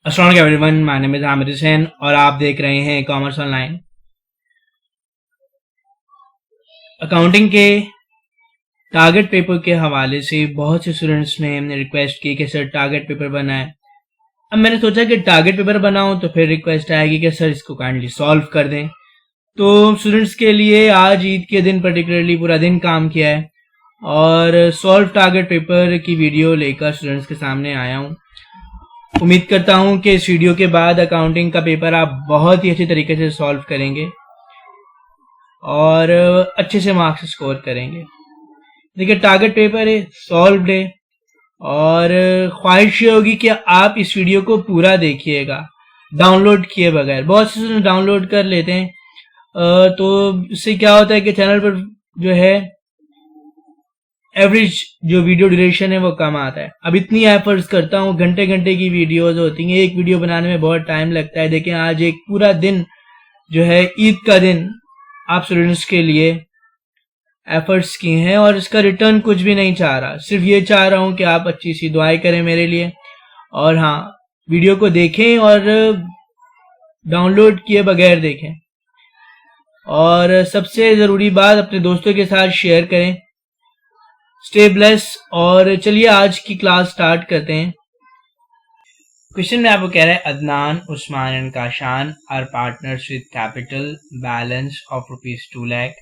अस्सलाम वालेकुम everyone, my name is Aamir Hussain और आप देख रहे हैं कॉमर्स ऑनलाइन। अकाउंटिंग के टारगेट पेपर के हवाले से बहुत से स्टूडेंट्स ने हमने रिक्वेस्ट की कि सर टारगेट पेपर बनाएं। अब मैंने सोचा कि टारगेट पेपर बनाऊं तो फिर रिक्वेस्ट आएगी कि सर इसको काइंडली सॉल्व कर दें। तो स्टूडेंट्स के लिए आज ईद के दिन पर्टिकुलरली पूरा दिन काम किया है और सॉल्व टारगेट पेपर की वीडियो लेकर स्टूडेंट्स के सामने आया हूं। उम्मीद करता हूं कि इस वीडियो के बाद अकाउंटिंग का पेपर आप बहुत ही अच्छे तरीके से सॉल्व करेंगे और अच्छे से मार्क्स स्कोर करेंगे। देखिए, टारगेट पेपर है, सॉल्व्ड है और ख्वाहिश ये होगी कि आप इस वीडियो को पूरा देखिएगा डाउनलोड किए बगैर। बहुत से डाउनलोड कर लेते हैं तो इससे क्या होता है कि चैनल पर जो है एवरेज जो वीडियो ड्यूरेशन है वो कम आता है। अब इतनी एफर्ट्स करता हूँ, घंटे घंटे की वीडियोस होती हैं, एक वीडियो बनाने में बहुत टाइम लगता है। देखिए, आज एक पूरा दिन जो है ईद का दिन आप स्टूडेंट्स के लिए एफर्ट्स किए हैं और इसका रिटर्न कुछ भी नहीं चाह रहा, सिर्फ ये चाह रहा हूँ कि आप अच्छी सी दुआएं करें मेरे लिए और हाँ, वीडियो को देखें और डाउनलोड किए बगैर देखें और सबसे ज़रूरी बात अपने दोस्तों के साथ शेयर करें। Stay bless. और चलिए आज की क्लास स्टार्ट करते हैं। क्वेश्चन में आपको कह रहा है Adnan, Usman and Kashan are partners with capital balance of ₹2 lakh,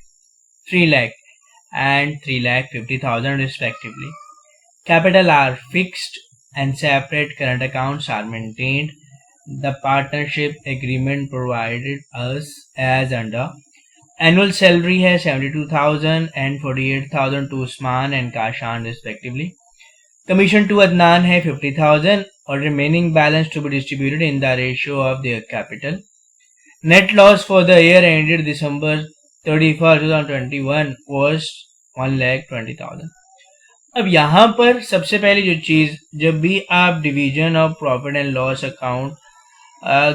3 lakh and 3,50,000 respectively. Capital are fixed and separate current accounts are maintained. The partnership agreement provided us as under. Annual salary है 72,000 and 48,000 to Usman and Kashan respectively. Commission to Adnan है 50,000 और remaining balance to be distributed in the ratio of their capital. Net loss for the year ended December 31st, 2021 was 1,20,000. अब यहाँ पर सबसे पहले जो चीज़, जब भी आप division of profit and loss account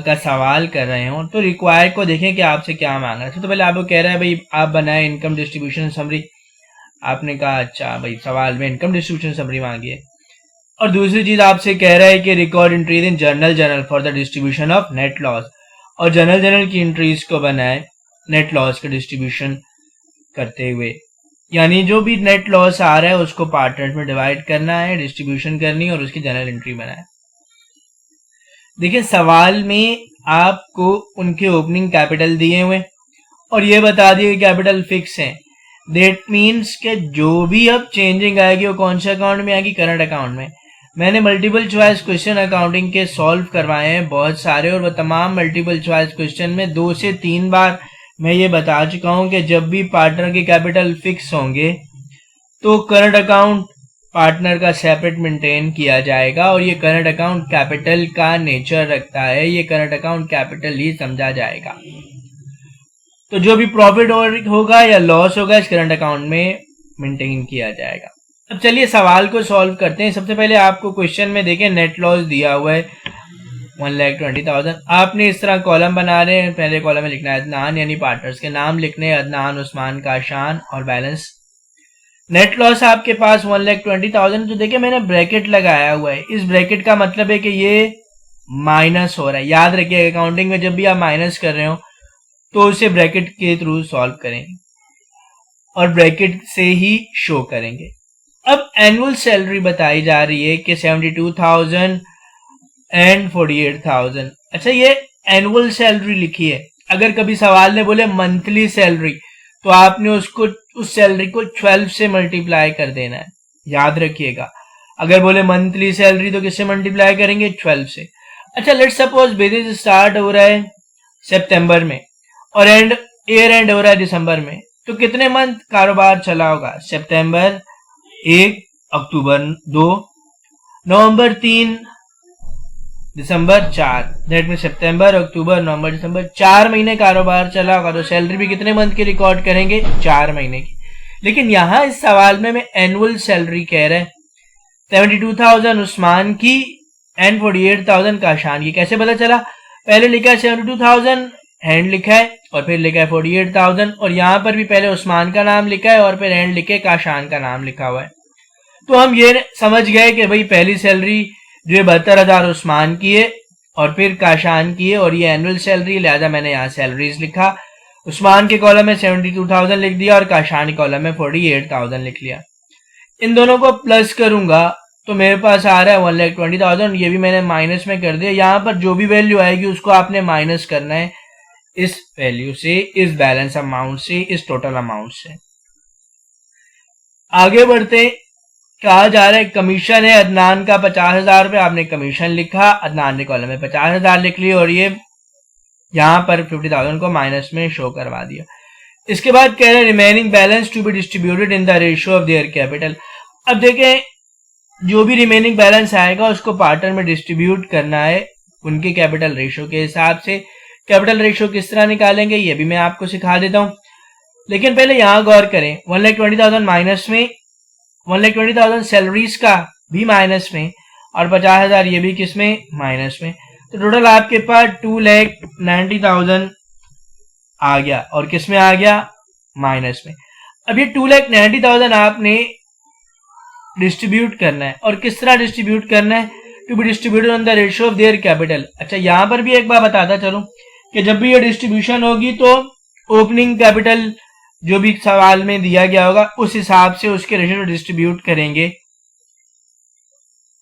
का सवाल कर रहे हो तो रिक्वायर को देखें कि आपसे क्या मांग रहा है। तो पहले आपको कह रहा है भाई आप बनाए इनकम डिस्ट्रीब्यूशन समरी। आपने कहा अच्छा भाई, सवाल में इनकम डिस्ट्रीब्यूशन समरी मांगी है। और दूसरी चीज आपसे कह रहा है कि record entries in journal for the distribution of net loss, और जर्नल की एंट्रीज को बनाए नेट लॉस का डिस्ट्रीब्यूशन करते हुए, यानी जो भी नेट लॉस आ रहा है उसको पार्टनर्स में डिवाइड करना है, डिस्ट्रीब्यूशन करनी है और उसकी जर्नल एंट्री बनाए। देखिए, सवाल में आपको उनके ओपनिंग कैपिटल दिए हुए और ये बता दिए कैपिटल फिक्स है। दैट मीन्स कि जो भी अब चेंजिंग आएगी वो कौन से अकाउंट में आएगी? करंट अकाउंट में। मैंने मल्टीपल चॉइस क्वेश्चन अकाउंटिंग के सॉल्व करवाए हैं बहुत सारे, और वह तमाम मल्टीपल चॉइस क्वेश्चन में 2 से 3 बार मैं ये बता चुका हूं कि जब भी पार्टनर के कैपिटल फिक्स होंगे तो करंट अकाउंट पार्टनर का सेपरेट मेंटेन किया जाएगा और ये करंट अकाउंट कैपिटल का नेचर रखता है, ये करंट अकाउंट कैपिटल ही समझा जाएगा। तो जो भी प्रॉफिट होगा या लॉस होगा इस करंट अकाउंट में मेंटेन किया जाएगा। अब चलिए सवाल को सॉल्व करते हैं। सबसे पहले आपको क्वेश्चन में देखें नेट लॉस दिया हुआ है 1,20,000। आपने इस तरह कॉलम बना रहे हैं। पहले कॉलम में लिखना है अदनान, यानी पार्टनर्स के नाम लिखने हैं, अदनान, उस्मान, काशान और बैलेंस। नेट लॉस आपके पास 1,20,000। तो देखिए मैंने ब्रैकेट लगाया हुआ है, इस ब्रैकेट का मतलब है कि ये माइनस हो रहा है। याद रखिए अकाउंटिंग में जब भी आप माइनस कर रहे हो तो उसे ब्रैकेट के थ्रू सॉल्व करेंगे और ब्रैकेट से ही शो करेंगे। अब एनुअल सैलरी बताई जा रही है कि 72,000 एंड 48,000। अच्छा, ये एनुअल सैलरी लिखी है। अगर कभी सवाल ने बोले मंथली सैलरी तो आपने उसको उस सैलरी को 12 से मल्टीप्लाई कर देना है, याद रखिएगा। अगर बोले मंथली सैलरी तो किससे मल्टीप्लाई करेंगे? 12 से। अच्छा, लेट्स सपोज बिजनेस स्टार्ट हो रहा है सितंबर में और ईयर एंड हो रहा है दिसंबर में, तो कितने मंथ कारोबार चला होगा? सितंबर 1, अक्टूबर 2, नवंबर 3, दिसंबर 4। दैट में सितंबर, अक्टूबर, नवंबर, दिसंबर 4 महीने कारोबार चला होगा। तो सैलरी भी कितने मंथ की रिकॉर्ड करेंगे? 4 महीने की। लेकिन यहां इस सवाल में मैं एनुअल सैलरी कह रहा है 72,000 उस्मान की एंड 48,000 काशान की। कैसे पता चला? पहले लिखा है 72,000 हैंड लिखा है और फिर लिखा है 48,000 और यहां पर भी पहले उस्मान का नाम लिखा है और फिर हैंड लिखे काशान का नाम लिखा हुआ है। तो हम ये समझ गए कि भाई पहली सैलरी जो 72,000 उस्मान की है और फिर काशान की है और ये एनुअल सैलरी, लिहाजा मैंने यहाँ सैलरीज लिखा। उस्मान के कॉलम में 72,000 लिख दिया और काशान के कॉलम में 48,000 लिख लिया। इन दोनों को प्लस करूंगा तो मेरे पास आ रहा है 1,20,000। ये भी मैंने माइनस में कर दिया। यहाँ पर जो भी वैल्यू आएगी उसको आपने माइनस करना है इस वैल्यू से, इस बैलेंस अमाउंट से, इस टोटल अमाउंट से। आगे बढ़ते, कहा जा रहा है कमीशन है अदनान का 50,000 रुपये, आपने कमीशन लिखा, अदनान ने कॉलम में 50,000 लिख लिया और ये यहां पर 50,000 को माइनस में शो करवा दिया। इसके बाद कह रहे हैं remaining balance to be distributed in the ratio of their capital. अब देखें जो भी रिमेनिंग बैलेंस आएगा उसको पार्टनर में डिस्ट्रीब्यूट करना है उनके कैपिटल रेशियो के हिसाब से। कैपिटल रेशियो किस तरह निकालेंगे ये भी मैं आपको सिखा देता हूं, लेकिन पहले यहां गौर करें। 1,20,000 माइनस में, 1,20,000 सैलरीज का भी माइनस में और 50,000 ये भी किसमें, माइनस में। तो टोटल आपके पास 2,90,000 आ गया और किसमें आ गया, माइनस में। अब ये 2,90,000 आपने डिस्ट्रीब्यूट करना है और किस तरह डिस्ट्रीब्यूट करना है, to be distributed on the ratio of their capital. अच्छा यहां पर भी एक बार बताता चलूं कि जब भी ये डिस्ट्रीब्यूशन होगी तो ओपनिंग कैपिटल जो भी सवाल में दिया गया होगा उस हिसाब से उसके रेशियो डिस्ट्रीब्यूट करेंगे।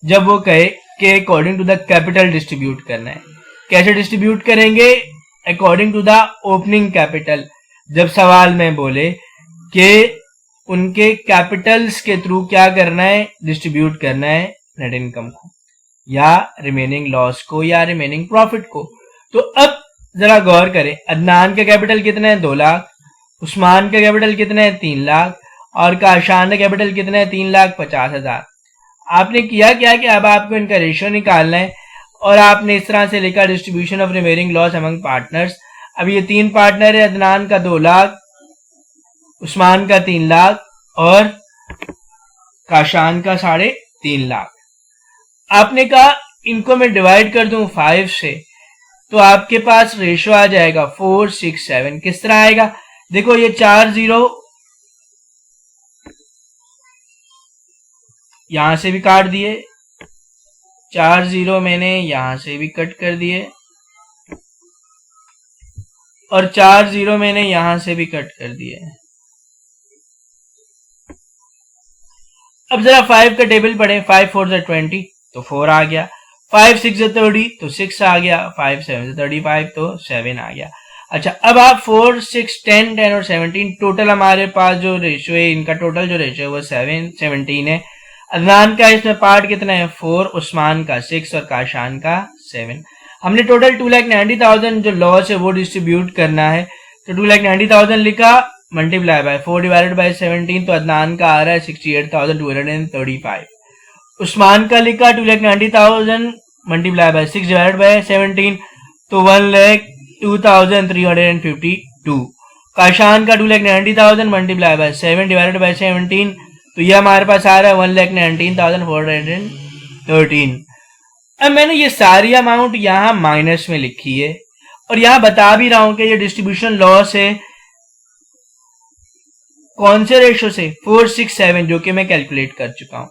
जब वो कहे कि according to the capital distribute करना है, कैसे डिस्ट्रीब्यूट करेंगे, according to the opening capital. जब सवाल में बोले कि उनके कैपिटल्स के थ्रू क्या करना है, डिस्ट्रीब्यूट करना है नेट इनकम को या रिमेनिंग लॉस को या रिमेनिंग प्रॉफिट को। तो अब जरा गौर करें, अदनान का कैपिटल कितना है, 2 लाख, उस्मान का कैपिटल कितना है, 3 लाख और काशान का कैपिटल कितना है, 3,50,000। आपने किया क्या कि अब आपको इनका रेशियो निकालना है और आपने इस तरह से लिखा distribution of remaining loss among partners. अब ये 3 पार्टनर है, अदनान का 2 लाख, उस्मान का 3 लाख और काशान का 3.5 लाख। आपने कहा इनको मैं डिवाइड कर दूं 5 से तो आपके पास रेशियो आ जाएगा 467। किस तरह आएगा, देखो ये 4 0 यहां से भी काट दिए, 4 0 मैंने यहां से भी कट कर दिए और 4 0 मैंने यहां से भी कट कर दिए। अब जरा 5 का टेबल पढ़े, 5 4 से 20 तो 4 आ गया, 5 6 से 30 तो 6 आ गया, 5 7 से 35 तो 7 आ गया। अच्छा अब आप 4 6 10 10 और 17 टोटल हमारे पास जो रेशियो है, इनका टोटल जो रेशियो है वो 17 है। अदनान का इसमें पार्ट कितना है, 4, उस्मान का 6 और काशान का 7। हमने टोटल 2,90,000 जो लॉस है वो डिस्ट्रीब्यूट करना है, तो 2,90,000 लिखा, मल्टीप्लाई बाय 4 डिवाइडेड बाय 17 तो अदनान का आ रहा है 68,235। उस्मान का लिखा 2,90,000 मल्टीप्लाई बाय 6 डिवाइडेड बाय 17 तो 1,02,352। काशान का 2,90,000 मल्टीप्लाई बाय 7 डिवाइडेड बाय 17 तो ये हमारे पास आ रहा है 1,19,413। अब मैंने ये सारी अमाउंट यहां माइनस में लिखी है और यहां बता भी रहा हूं कि ये डिस्ट्रीब्यूशन लॉस है कौन से रेशो से, 467 जो कि मैं कैलकुलेट कर चुका हूं।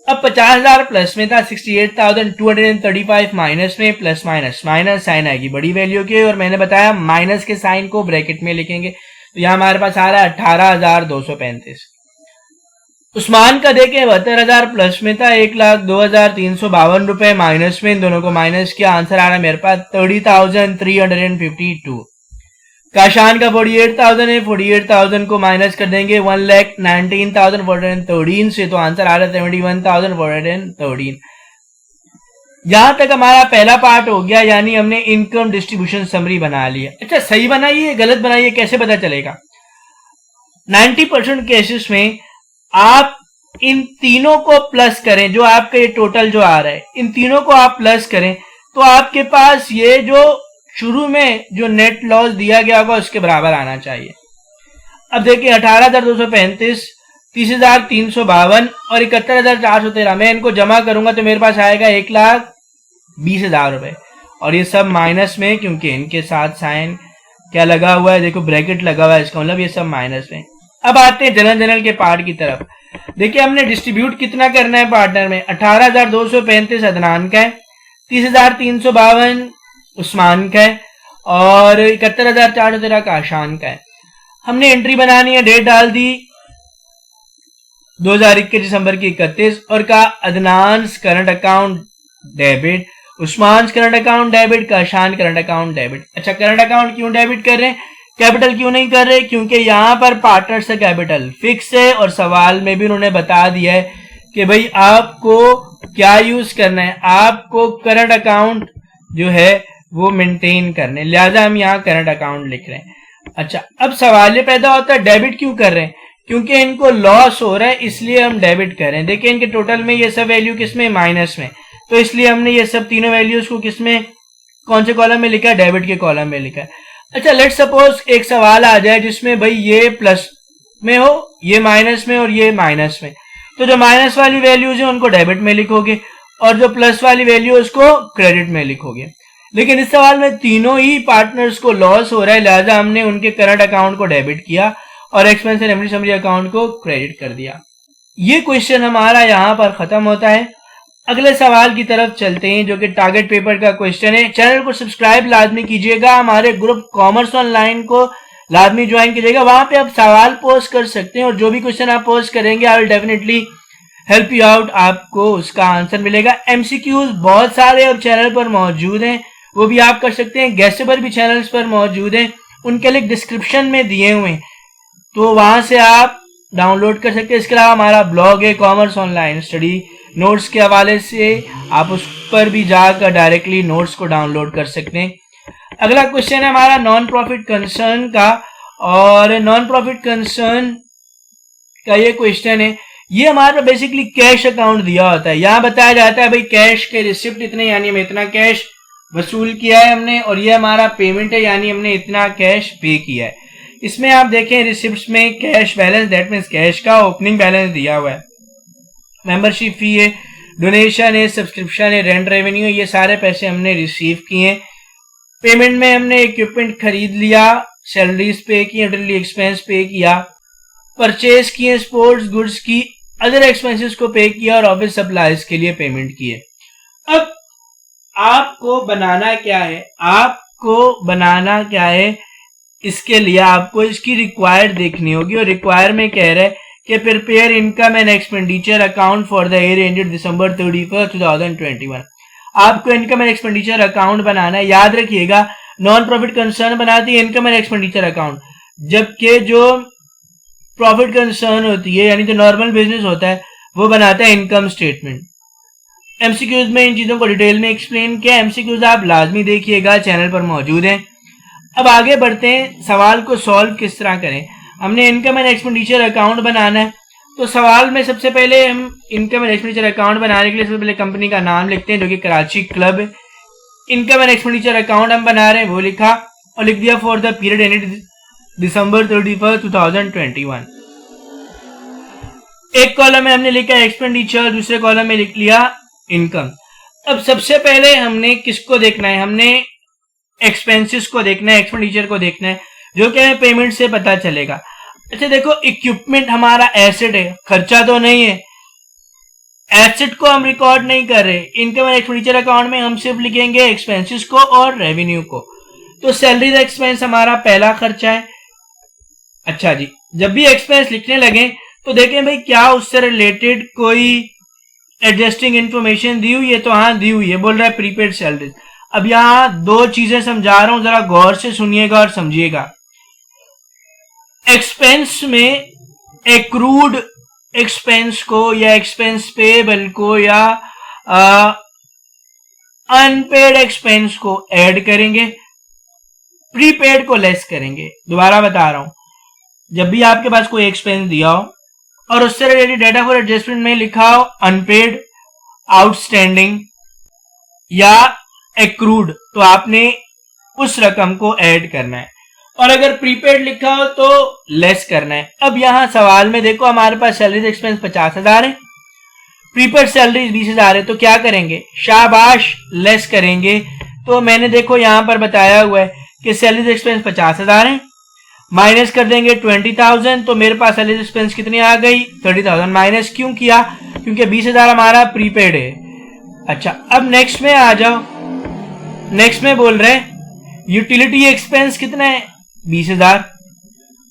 अब 50,000 प्लस में था, 68,235 माइनस में, प्लस माइनस माइनस साइन आएगी बड़ी वैल्यू की और मैंने बताया माइनस के साइन को ब्रैकेट में लिखेंगे, तो यहां हमारे पास आ रहा है 18,235। उस्मान का देखें 72,000 प्लस में था, 1,02,352 रुपए माइनस में, इन दोनों को माइनस किया, आंसर आ रहा है मेरे पास 30,352। काशान का 48,000 है, 48,000 को माइनस कर देंगे 1,19,413 से, तो आंसर आ रहा है 71,413। यहां तक हमारा पहला पार्ट हो गया, यानी हमने इनकम डिस्ट्रीब्यूशन समरी बना लिया। अच्छा सही बनाइए गलत बनाइए कैसे पता चलेगा, 90% केसेस में आप इन तीनों को प्लस करें, जो आपका ये टोटल जो आ रहा है इन तीनों को आप प्लस करें तो आपके पास ये जो शुरू में जो नेट लॉस दिया गया होगा उसके बराबर आना चाहिए। अब देखिए 18,235, 30,352 और 71,413, मैं इनको जमा करूंगा तो मेरे पास आएगा 1,20,000 रुपए और ये सब माइनस में, क्योंकि इनके साथ साइन क्या लगा हुआ है, देखो ब्रैकेट लगा हुआ है, इसका मतलब ये सब माइनस में। अब आते हैं जनरल के पार्ट की तरफ। देखिए हमने डिस्ट्रीब्यूट कितना करना है पार्टनर में, 18,235 अदनान का है, 30,352 उस्मान का है और 71,413 काशान का है। हमने एंट्री बनानी है, डेट डाल दी 2021 दिसंबर की 31 और कहा Adnan current account debit, Usman current account debit, Kashan current account debit. अच्छा, करंट अकाउंट क्यों डेबिट कर रहे हैं, कैपिटल क्यों नहीं कर रहे, क्योंकि यहां पर पार्टनर से कैपिटल फिक्स है और सवाल में भी उन्होंने बता दिया है कि भाई आपको क्या यूज करना है, आपको करंट अकाउंट जो है वो मेंटेन करने, लिहाजा हम यहाँ करंट अकाउंट लिख रहे हैं। अच्छा, अब सवाल ये पैदा होता है डेबिट क्यों कर रहे हैं, क्योंकि इनको लॉस हो रहा है इसलिए हम डेबिट कर रहे हैं। देखिए इनके टोटल में ये सब वैल्यू किसमें, माइनस में, तो इसलिए हमने ये सब तीनों वैल्यूज को किसमें, कौन से कॉलम में लिखा है, डेबिट के कॉलम में लिखा है। अच्छा, लेट सपोज एक सवाल आ जाए जिसमें भाई ये प्लस में हो, ये माइनस में और ये माइनस में, तो जो माइनस वाली वैल्यूज है उनको डेबिट में लिखोगे और जो प्लस वाली वैल्यू उसको क्रेडिट में लिखोगे। लेकिन इस सवाल में तीनों ही पार्टनर्स को लॉस हो रहा है, लिहाजा हमने उनके करंट अकाउंट को डेबिट किया और expense and revenue summary account को क्रेडिट कर दिया। ये क्वेश्चन हमारा यहाँ पर खत्म होता है। अगले सवाल की तरफ चलते हैं जो कि टारगेट पेपर का क्वेश्चन है। चैनल को सब्सक्राइब लाजमी कीजिएगा, हमारे ग्रुप कॉमर्स ऑनलाइन को लाजमी ज्वाइन कीजिएगा, वहां पे आप सवाल पोस्ट कर सकते हैं और जो भी क्वेश्चन आप पोस्ट करेंगे I will definitely help you out, आपको उसका आंसर मिलेगा। एमसीक्यूज बहुत सारे अब चैनल पर मौजूद हैं, वो भी आप कर सकते हैं। गेस्ट पेपर भी चैनल्स पर मौजूद हैं, उनके लिंक डिस्क्रिप्शन में दिए हुए हैं, तो वहां से आप डाउनलोड कर सकते हैं। इसके अलावा हमारा ब्लॉग है कॉमर्स ऑनलाइन स्टडी नोट्स के हवाले से, आप उस पर भी जाकर डायरेक्टली नोट्स को डाउनलोड कर सकते हैं। अगला क्वेश्चन है हमारा नॉन प्रॉफिट कंसर्न का, और नॉन प्रॉफिट कंसर्न का ये क्वेश्चन है, ये हमारे पास बेसिकली कैश अकाउंट दिया होता है। यहाँ बताया जाता है भाई कैश के रिसिप्ट इतने, यानी हम इतना कैश वसूल किया है हमने, और ये हमारा पेमेंट है यानी हमने इतना कैश पे किया है। इसमें आप देखें रिसिप्ट्स में cash balance, that means cash का ओपनिंग बैलेंस दिया हुआ है, मेंबरशिप फी है, डोनेशन है, सब्सक्रिप्शन है, रेंट रेवेन्यू है, ये सारे पैसे हमने रिसीव किए हैं। पेमेंट में हमने इक्विपमेंट खरीद लिया, सैलरीज पे की, यूटिलिटी एक्सपेंस पे किया, परचेज किए, स्पोर्ट्स गुड्स की, अदर एक्सपेंसेस को पे किया और ऑफिस सप्लाईज के लिए पेमेंट किए। अब आपको बनाना क्या है, आपको बनाना क्या है, इसके लिए आपको इसकी रिक्वायर्ड देखनी होगी और रिक्वायर में कह रहे हैं कि prepare income and expenditure account for the year ended December 31, 2021। आपको इनकम एंड एक्सपेंडिचर अकाउंट बनाना है। याद रखिएगा नॉन प्रॉफिट कंसर्न बनाती है इनकम एंड एक्सपेंडिचर अकाउंट, जबकि जो प्रॉफिट कंसर्न होती है यानी जो नॉर्मल बिजनेस होता है वो बनाता है इनकम स्टेटमेंट। एमसीक्यूज में इन चीजों को डिटेल में एक्सप्लेन किया, एमसीक्यूज आप लाजमी देखिएगा, चैनल पर मौजूद हैं। अब आगे बढ़ते हैं, सवाल को सॉल्व किस तरह करें। हमने इनकम एंड एक्सपेंडिचर अकाउंट बनाना है, तो सवाल में सबसे पहले हम इनकम एंड एक्सपेंडिचर अकाउंट बनाने के लिए सबसे पहले कंपनी का नाम लिखते हैं जो कि कराची क्लब है। इनकम एंड एक्सपेंडिचर अकाउंट हम बना रहे हैं, वो लिखा और लिख दिया for the period ended December 31, 2021। एक कॉलम में हमने लिखा एक्सपेंडिचर, दूसरे कॉलम में लिख लिया इनकम। अब सबसे पहले हमने किसको देखना है, हमने एक्सपेंसेस को देखना है, एक्सपेंडिचर को देखना है, जो कि हमें पेमेंट से पता चलेगा। अच्छा देखो, इक्विपमेंट हमारा एसेट है, खर्चा तो नहीं है, एसेट को हम रिकॉर्ड नहीं कर रहे। इनकम एंड एक्सपेंडिचर अकाउंट में हम सिर्फ लिखेंगे एक्सपेंसेस को और रेवेन्यू को। तो सैलरीज एक्सपेंस हमारा पहला खर्चा है। अच्छा जी, जब भी एक्सपेंस लिखने लगे तो देखें भाई क्या उससे रिलेटेड कोई एडजस्टिंग इंफॉर्मेशन दी हुई है, तो हाँ दी हुई है, बोल रहा है प्रीपेड सैलरीज। अब यहां दो चीजें समझा रहा हूं, जरा गौर से सुनिएगा और समझिएगा। एक्सपेंस में एक्रूड एक्सपेंस को या एक्सपेंस पेबल को या अनपेड एक्सपेंस को ऐड करेंगे, प्रीपेड को लेस करेंगे। दोबारा बता रहा हूं, जब भी आपके पास कोई एक्सपेंस दिया हो और उससे रिलेटेड डेटा फॉर एडजस्टमेंट में लिखा हो अनपेड, आउटस्टैंडिंग या एक्रूड, तो आपने उस रकम को ऐड करना है, और अगर प्रीपेड लिखा हो तो लेस करना है। अब यहां सवाल में देखो हमारे पास सैलरीज एक्सपेंस 50,000 है, प्रीपेड सैलरी 20,000 है, तो क्या करेंगे, शाबाश लेस करेंगे। तो मैंने देखो यहां पर बताया हुआ है कि सैलरीज एक्सपेंस 50,000 है, माइनस कर देंगे 20,000, तो मेरे पास सैलरीज एक्सपेंस कितनी आ गई, 30,000। माइनस क्यों किया, क्योंकि 20,000 हमारा प्रीपेड है, अच्छा, अब नेक्स्ट में आ जाओ। नेक्स्ट में बोल रहे हैं यूटिलिटी एक्सपेंस कितना है, 20,000।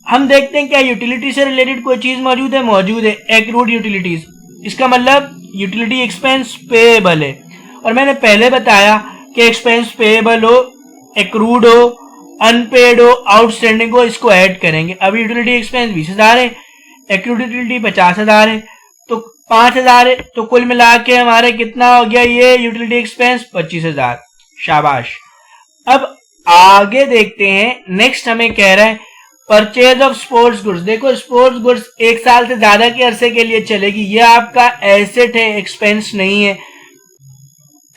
हम देखते हैं क्या यूटिलिटी से रिलेटेड कोई चीज मौजूद है, मौजूद है, एक्रूड यूटिलिटीज। इसका मतलब यूटिलिटी एक्सपेंस पेएबल है, और मैंने पहले बताया कि एक्सपेंस पेएबल हो, एक्रूड हो, अनपेड हो, आउटस्टैंडिंग हो, इसको ऐड करेंगे। अब यूटिलिटी एक्सपेंस 20,000 है, एक्रूड यूटिलिटी 50,000 है, तो 5,000 है, तो कुल मिला के हमारे कितना हो गया ये यूटिलिटी एक्सपेंस, 25,000। शाबाश। अब आगे देखते हैं। नेक्स्ट हमें कह रहा है परचेज ऑफ स्पोर्ट्स गुड्स। देखो स्पोर्ट्स गुड्स 1 साल से ज्यादा के अरसे के लिए चलेगी, ये आपका एसेट है, एक्सपेंस नहीं है।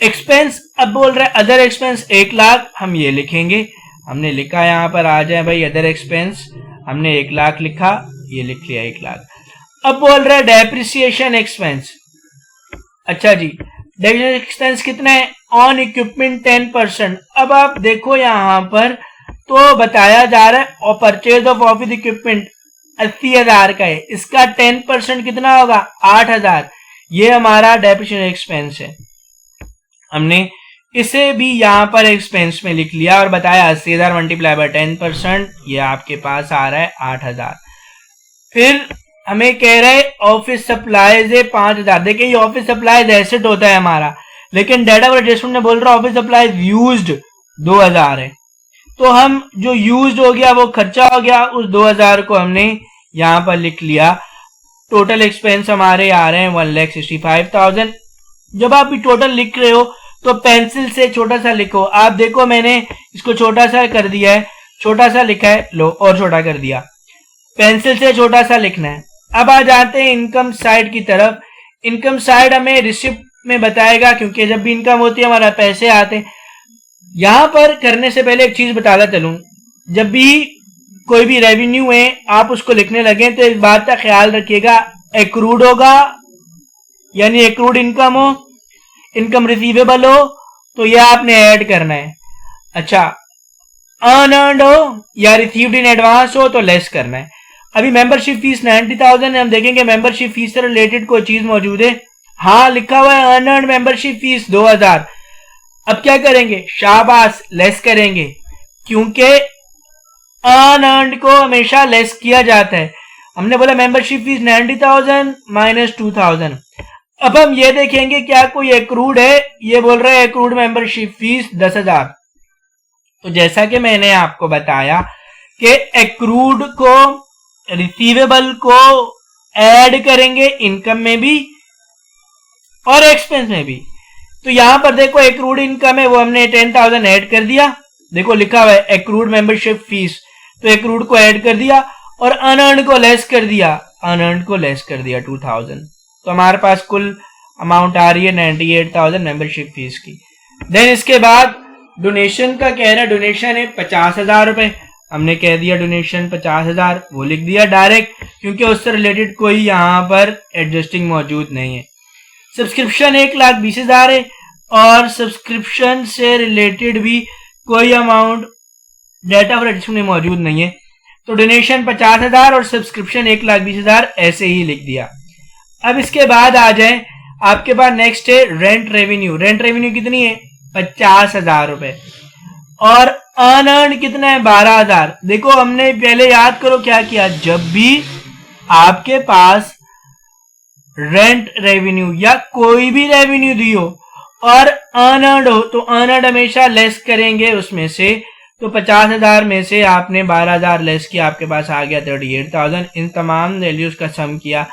एक्सपेंस अब बोल रहा है अदर एक्सपेंस 1 लाख, हम ये लिखेंगे। हमने लिखा, यहां पर आ जाए भाई अदर एक्सपेंस, हमने 1 लाख लिखा, ये लिख लिया 1 लाख। अब बोल रहा है डेप्रिसिएशन एक्सपेंस। अच्छा जी, डेप्रिसिएशन एक्सपेंस कितना है, ऑन इक्विपमेंट 10%। अब आप देखो यहां पर तो बताया जा रहा है और परचेज ऑफ ऑफिस इक्विपमेंट 80,000 का है, इसका 10% कितना होगा, 8,000। ये हमारा डेप्रिसिएशन एक्सपेंस है। हमने इसे भी यहां पर एक्सपेंस में लिख लिया और बताया 80,000 मल्टीप्लाई बाय 10%, ये आपके पास आ रहा है 8,000। फिर हमें कह रहे हैं ऑफिस सप्लाईज है 5,000। देखिए ये ऑफिस सप्लाईज एसेट होता है हमारा, लेकिन डेट ऑफ एडजस्टमेंट में बोल रहा है ऑफिस सप्लाईज यूज्ड 2,000 है, तो हम जो यूज्ड हो गया वो खर्चा हो गया, उस 2,000 को हमने यहां पर लिख लिया। टोटल एक्सपेंस हमारे आ रहे हैं 1,65,000। जब आप भी टोटल लिख रहे हो तो पेंसिल से छोटा सा लिखो। आप देखो मैंने इसको छोटा सा कर दिया है, छोटा सा लिखा है, लो और छोटा कर दिया। पेंसिल से छोटा सा लिखना है। अब आ जाते हैं इनकम साइड की तरफ। इनकम साइड हमें रिसिप्ट में बताएगा, क्योंकि जब भी इनकम होती है हमारा पैसे आते हैं। यहां पर करने से पहले एक चीज बताता चलूं, जब भी कोई भी रेवेन्यू है आप उसको लिखने लगे तो इस बात का ख्याल रखिएगा, एक्रूड होगा यानी एक्रूड इनकम हो, इनकम रिसीवेबल हो तो यह आपने ऐड करना है। अच्छा, अनअर्न्ड हो या रिसीव्ड इन एडवांस हो तो लेस करना है। अभी मेंबरशिप फीस 90,000 है, हम देखेंगे मेंबरशिप फीस से रिलेटेड कोई चीज मौजूद है, हाँ लिखा हुआ है अनअर्न्ड मेंबरशिप फीस 2,000। अब क्या करेंगे, शाबाश लेस करेंगे, क्योंकि अनअर्न्ड को हमेशा लेस किया जाता है। हमने बोला मेंबरशिप फीस 90,000 माइनस 2,000। अब हम ये देखेंगे क्या कोई एक्रूड है, ये बोल रहे हैं एक्रूड मेंबरशिप फीस 10,000। तो जैसा कि मैंने आपको बताया कि एक्रूड को रिसीवेबल को ऐड करेंगे इनकम में भी और एक्सपेंस में भी। तो यहां पर देखो एक्रूड इनकम है वो हमने 10,000 ऐड कर दिया, देखो लिखा हुआ है एक्रूड मेंबरशिप फीस, तो एक्रूड को ऐड कर दिया और अनअर्न्ड को लेस कर दिया, अनअर्न्ड को लेस कर दिया 2,000। तो हमारे पास कुल अमाउंट आ रही है 98,000 मेंबरशिप फीस की। देन इसके बाद डोनेशन का कह रहा है, डोनेशन है 50,000 रुपए, हमने कह दिया डोनेशन 50,000, वो लिख दिया डायरेक्ट, क्योंकि उससे रिलेटेड कोई यहाँ पर एडजस्टिंग मौजूद नहीं है। सब्सक्रिप्शन 1,20,000 है और सब्सक्रिप्शन से रिलेटेड भी कोई अमाउंट डेटा ऑफ एडजस्टमेंट में मौजूद नहीं है, तो डोनेशन 50,000 और सब्सक्रिप्शन 1,20,000 ऐसे ही लिख दिया। अब इसके बाद आ जाए आपके पास नेक्स्ट है रेंट रेवेन्यू। रेंट रेवेन्यू कितनी है, 50,000 रुपए, और अनअर्न्ड कितना है, 12,000। देखो हमने पहले याद करो क्या किया, जब भी आपके पास रेंट रेवेन्यू या कोई भी रेवेन्यू दी हो और अनअर्न्ड हो तो अनअर्न्ड हमेशा लेस करेंगे उसमें से। तो 50,000 में से आपने 12,000 लेस किया, आपके पास आ गया 38,000। इन तमाम वैल्यूज का सम किया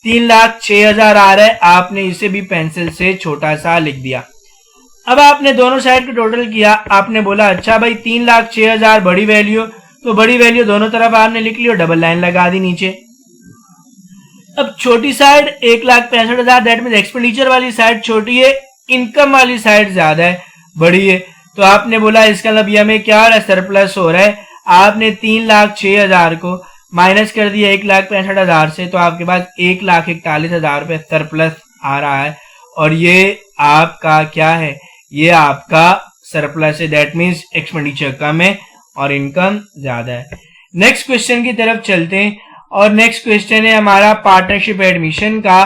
3,06,000 आ रहा है, आपने इसे भी पेंसिल से छोटा सा लिख दिया। अब आपने दोनों साइड का टोटल किया, आपने बोला अच्छा भाई 3,06,000 बड़ी वैल्यू, तो बड़ी वैल्यू दोनों तरफ आपने लिख ली और डबल लाइन लगा दी नीचे। अब छोटी साइड 1,65,000, दैट मीन एक्सपेंडिचर वाली साइड छोटी है, इनकम वाली साइड ज्यादा है, बड़ी है, तो आपने बोला इसका मतलब ये हमें क्या हो रहा है, सरप्लस हो रहा है। आपने 3,06,000 को माइनस कर दिया 1,65,000 से, तो आपके पास 1,41,000 रुपए सरप्लस आ रहा है, और ये आपका क्या है, ये आपका सरप्लस है, दैट मीन्स एक्सपेंडिचर कम है और इनकम ज्यादा है। नेक्स्ट क्वेश्चन की तरफ चलते हैं, और नेक्स्ट क्वेश्चन है हमारा पार्टनरशिप एडमिशन का।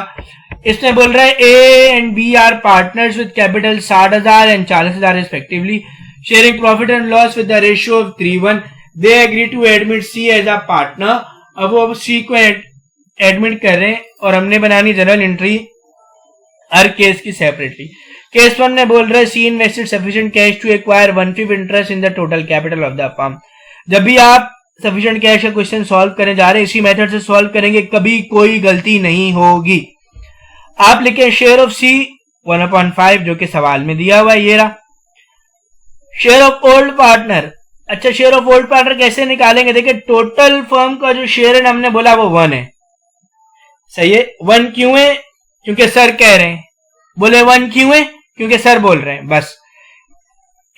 इसमें बोल रहा है A and B are partners with capital 60,000 and 40,000 respectively, sharing profit and loss with the ratio of 3:1. They agree to admit C as a partner. अब वो सी को एडमिट कर रहे हैं और हमने बनानी जनरल एंट्री हर केस की सेपरेटली. केस 1 में बोल रहा है C invested sufficient cash to acquire 1/5 interest in the total capital of the firm. जब भी आप सफिशिएंट कैश का क्वेश्चन सॉल्व करने जा रहे हैं इसी मेथड से सॉल्व करेंगे, कभी कोई गलती नहीं होगी. आप लिखें शेयर ऑफ सी 1/5 जो कि सवाल में दिया हुआ है, ये रहा. Share of old partner. अच्छा, शेयर ऑफ ओल्ड पार्टनर कैसे निकालेंगे? देखिए टोटल फर्म का जो शेयर है हमने बोला वो 1 है. सही है. 1 क्यों है? क्योंकि सर कह रहे हैं. बोले 1 क्यों है? क्योंकि सर बोल रहे हैं. बस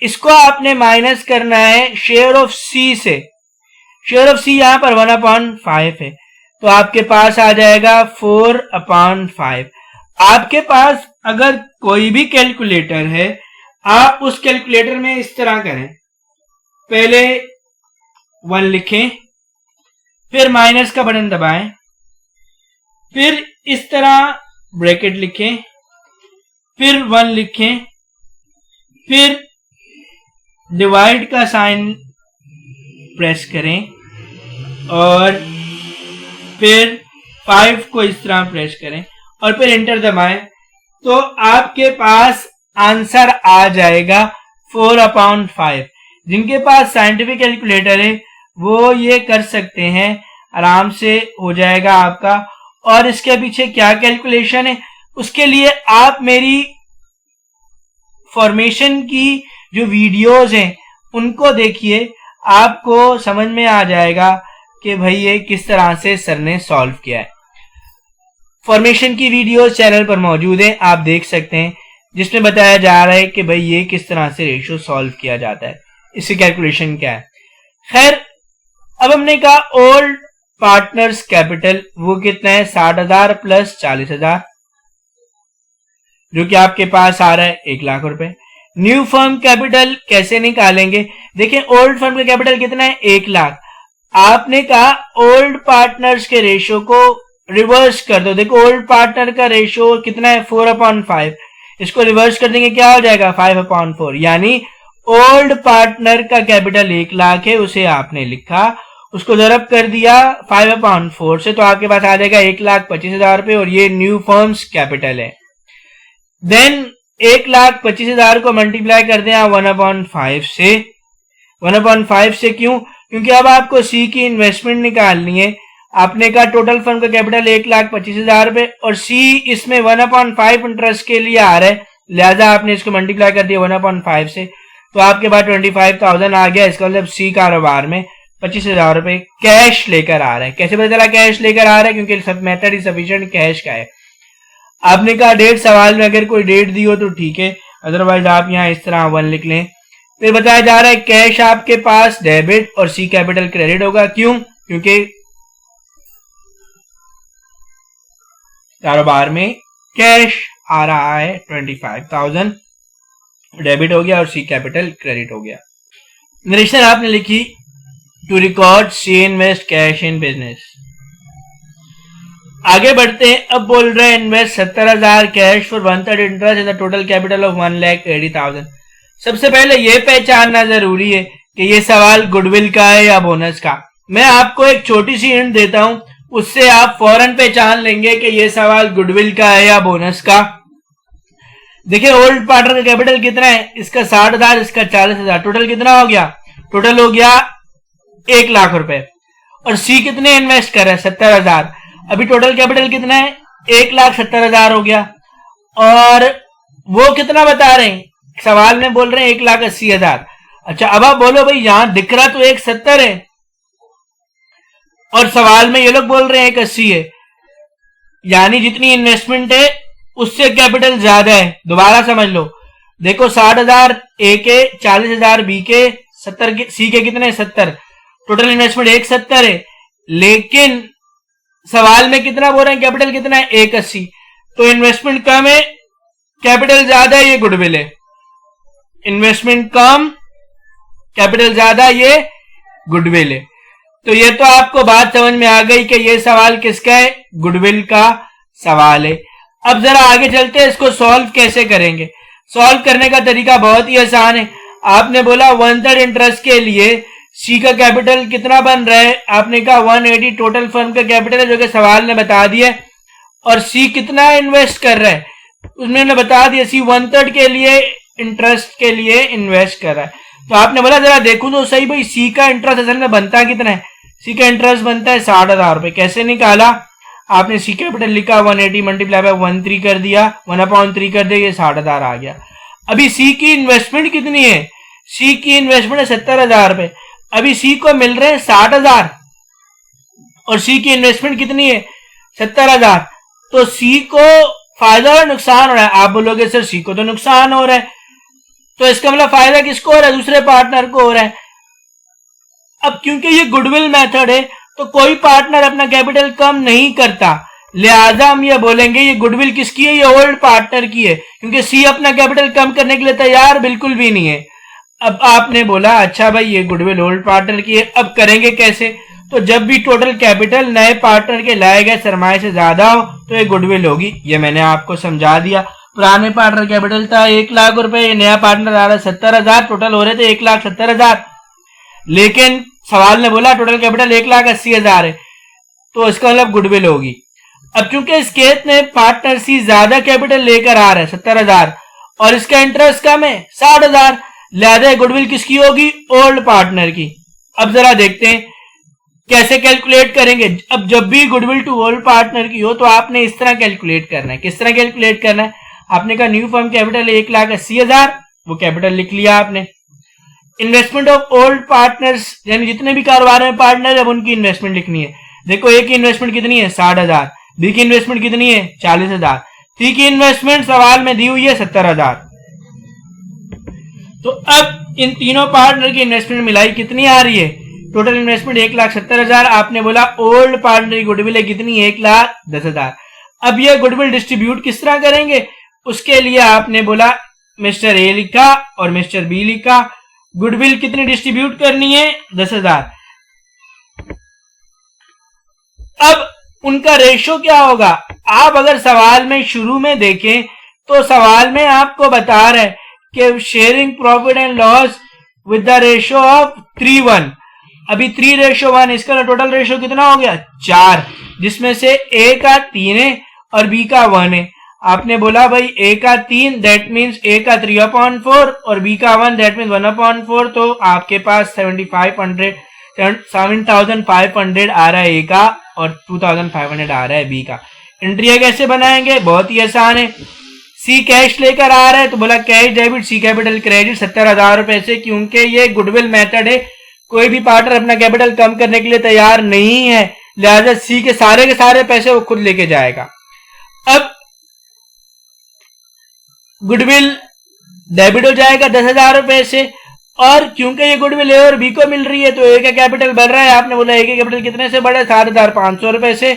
इसको आपने माइनस करना है शेयर ऑफ सी से. शेयर ऑफ सी यहां पर 1/5 है तो आपके पास आ जाएगा 4/5. आपके पास अगर कोई भी कैलकुलेटर है आप उस कैलकुलेटर में इस तरह करें, पहले 1 लिखें, फिर माइनस का बटन दबाएं, फिर इस तरह ब्रैकेट लिखें, फिर 1 लिखें, फिर डिवाइड का साइन प्रेस करें और फिर 5 को इस तरह प्रेस करें और फिर एंटर दबाएं तो आपके पास आंसर आ जाएगा 4/5. जिनके पास साइंटिफिक कैलकुलेटर है वो ये कर सकते हैं, आराम से हो जाएगा आपका. और इसके पीछे क्या कैलकुलेशन है उसके लिए आप मेरी फॉर्मेशन की जो वीडियोस हैं उनको देखिए, आपको समझ में आ जाएगा कि भाई ये किस तरह से सर ने सॉल्व किया है. फॉर्मेशन की वीडियोस चैनल पर मौजूद है, आप देख सकते हैं, जिसमें बताया जा रहा है कि भाई ये किस तरह से रेशियो सॉल्व किया जाता है, इसकी कैलकुलेशन क्या है. खैर, अब हमने कहा ओल्ड पार्टनर्स कैपिटल वो कितना है 60,000 प्लस 40,000 जो कि आपके पास आ रहा है 1 लाख रुपए. न्यू फर्म कैपिटल कैसे निकालेंगे? देखिए ओल्ड फर्म का कैपिटल कितना है 1 लाख. आपने कहा ओल्ड पार्टनर्स के रेशियो को रिवर्स कर दो. देखो ओल्ड पार्टनर का रेशियो कितना है 4/5. इसको रिवर्स कर देंगे क्या हो जाएगा 5/4. यानी ओल्ड पार्टनर का कैपिटल 1 लाख है, उसे आपने लिखा, उसको ज़रब कर दिया 5/4 से तो आपके पास आ जाएगा 1,25,000 रुपए और ये न्यू फर्म्स कैपिटल है. देन 1,25,000 को मल्टीप्लाई कर दें 1/5 से. 1/5 से क्यों? क्योंकि अब आपको सी की इन्वेस्टमेंट निकालनी है. आपने कहा टोटल फर्म का कैपिटल 1,25,000 रुपए और सी इसमें 1/5 इंटरेस्ट के लिए आ रहा है, लिहाजा आपने इसको मल्टीप्लाई कर दिया 1/5 से तो आपके पास 25,000 आ गया. इसका मतलब सी कारोबार में 25,000 रुपए कैश लेकर आ रहा है. कैसे पता चला कैश लेकर आ रहा है? क्योंकि सब मेथड ही सफिशिएंट कैश का है. आपने कहा डेट, सवाल में अगर कोई डेट दी हो तो ठीक है, अदरवाइज आप यहां इस तरह 1 लिख लें. फिर बताया जा रहा है कैश आपके पास डेबिट और सी कैपिटल क्रेडिट होगा. क्यों? क्योंकि कारोबार में कैश आ रहा है 25,000, डेबिट हो गया और सी कैपिटल क्रेडिट हो गया. नरेशन आपने लिखी to record C invest cash in business. आगे बढ़ते हैं. अब बोल रहे हैं invest 70,000 cash for 1/3 interest in the total capital of 1,80,000. सबसे पहले यह पहचानना जरूरी है कि यह सवाल गुडविल का है या बोनस का. मैं आपको एक छोटी सी हिंट देता हूं, उससे आप फौरन पहचान लेंगे कि यह सवाल गुडविल का है या बोनस का. देखिए ओल्ड पार्टनर का कैपिटल कितना है? इसका 60,000, इसका 40,000, टोटल कितना हो गया? टोटल हो गया 1 लाख रुपए. और सी कितने इन्वेस्ट कर रहा है? 70,000. अभी टोटल कैपिटल कितना है? 1,70,000 हो गया. और वो कितना बता रहे हैं? सवाल में बोल रहे हैं 1,80,000. अच्छा, अब आप बोलो भाई यहां दिख रहा तो 170 है और सवाल में ये लोग बोल रहे हैं 180 है, यानी जितनी इन्वेस्टमेंट है उससे कैपिटल ज्यादा है. दोबारा समझ लो. देखो 60,000 ए के, 40,000 बी के, 70 के सी के कितने 70. टोटल इन्वेस्टमेंट 170 है, लेकिन सवाल में कितना बोल रहे हैं? कैपिटल कितना है? 180. तो इन्वेस्टमेंट कम है, कैपिटल ज्यादा है, ये गुडविल है. इन्वेस्टमेंट कम, कैपिटल ज्यादा, ये गुडविल है. तो ये तो आपको बात समझ में आ गई कि ये सवाल किसका है? गुडविल का सवाल है. अब जरा आगे चलते हैं, इसको सॉल्व कैसे करेंगे। सॉल्व करने का तरीका बहुत ही आसान है। आपने बोला 1/3 इंटरेस्ट के लिए सी का कैपिटल कितना बन रहा है, आपने कहा 180 टोटल फर्म का कैपिटल है, जो कि सवाल ने बता दिया। और सी कितना इन्वेस्ट कर रहा है, उसमें ने बता दिया सी 1/3 के लिए इंटरेस्ट के लिए इन्वेस्ट कर रहा है। तो आपने बोला जरा देखो तो सही भाई, सी का इंटरेस्ट असल में बनता कितना है। सी का इंटरेस्ट बनता है 60,000 रुपए। कैसे निकाला, आपने सी कैपिटल लिखा 180 मल्टीप्लाई बाय 1/3 कर दिया, 1/3 कर दिया, ये 60,000 आ गया। अभी सी की इन्वेस्टमेंट कितनी है, सी की इन्वेस्टमेंट है 70,000 रुपए। अभी सी को मिल रहे हैं 60,000 और सी की इन्वेस्टमेंट कितनी है 70,000। तो सी को फायदा और नुकसान हो रहा है। आप बोलोगे सर सी को तो नुकसान हो रहा है, तो इसका मतलब फायदा किसको हो रहा है, दूसरे पार्टनर को हो रहा है। अब क्योंकि ये गुडविल मेथड है तो कोई पार्टनर अपना कैपिटल कम नहीं करता, लिहाजा हम ये बोलेंगे ये गुडविल किसकी है, ये ओल्ड पार्टनर की है, क्योंकि सी अपना कैपिटल कम करने के लिए तैयार बिल्कुल भी नहीं है। अब आपने बोला अच्छा भाई ये गुडविल ओल्ड पार्टनर की है, अब करेंगे कैसे। तो जब भी टोटल कैपिटल नए पार्टनर के लाए गए सरमाए से ज्यादा हो तो ये गुडविल होगी। ये मैंने आपको समझा दिया। पुराने पार्टनर कैपिटल था 1 लाख रुपए, नया पार्टनर आ रहा है 70,000, टोटल हो रहे थे 1,70,000। लेकिन सवाल ने बोला टोटल कैपिटल 1,80,000 है, तो इसका मतलब गुडविल होगी। अब चूंकि इस केस में पार्टनर सी ज्यादा कैपिटल लेकर आ रहा है 70,000 और इसका इंटरेस्ट कम है 60,000, लिहाजा गुडविल किसकी होगी, ओल्ड पार्टनर की। अब जरा देखते हैं कैसे कैलकुलेट करेंगे। अब जब भी गुडविल टू ओल्ड पार्टनर की हो तो आपने इस तरह कैलकुलेट करना है। किस तरह कैलकुलेट करना है, आपने कहा न्यू फर्म कैपिटल 1,80,000, वो कैपिटल लिख लिया आपने। इन्वेस्टमेंट ऑफ ओल्ड पार्टनर्स यानी जितने भी कारोबार में पार्टनर है उनकी इन्वेस्टमेंट लिखनी है। देखो ए की इन्वेस्टमेंट कितनी है 60,000, बी की इन्वेस्टमेंट कितनी है 40,000, सी की इन्वेस्टमेंट सवाल में दी हुई है 70,000। तो अब इन तीनों पार्टनर की इन्वेस्टमेंट मिलाई कितनी आ रही है, टोटल इन्वेस्टमेंट 1,70,000। आपने बोला ओल्ड पार्टनर की गुडविल है कितनी 1,10,000। अब ये गुडविल डिस्ट्रीब्यूट किस तरह करेंगे, उसके लिए आपने बोला मिस्टर ए लिखा और मिस्टर बी लिखा। गुडविल कितनी डिस्ट्रीब्यूट करनी है 10,000। अब उनका रेशो क्या होगा, आप अगर सवाल में शुरू में देखें तो सवाल में आपको बता रहा है कि sharing profit and loss with the ratio of 3:1। अभी 3:1, इसका टोटल रेशो कितना हो गया 4, जिसमें से ए का 3 है और बी का 1 है। आपने बोला भाई ए का 3 दैट मीन्स ए का 3/4 और बी का 1 दैट मीन्स 1/4, तो आपके पास 7,500 आ रहा है ए का और 2,500 आ रहा है बी का। एंट्री कैसे बनाएंगे, बहुत ही आसान है। सी कैश लेकर आ रहा है तो बोला cash debit C capital credit 70,000 रुपए से, क्योंकि ये गुडविल मेथड है, कोई भी पार्टनर अपना कैपिटल कम करने के लिए तैयार नहीं है, लिहाजा सी के सारे पैसे वो खुद लेके जाएगा। अब गुडविल डेबिट हो जाएगा 10,000 रुपए से, और क्योंकि ये गुडविल ए और बी को मिल रही है तो ए का कैपिटल बढ़ रहा है। आपने बोला ए का कैपिटल कितने से बढ़ा, 7,500 रुपए से,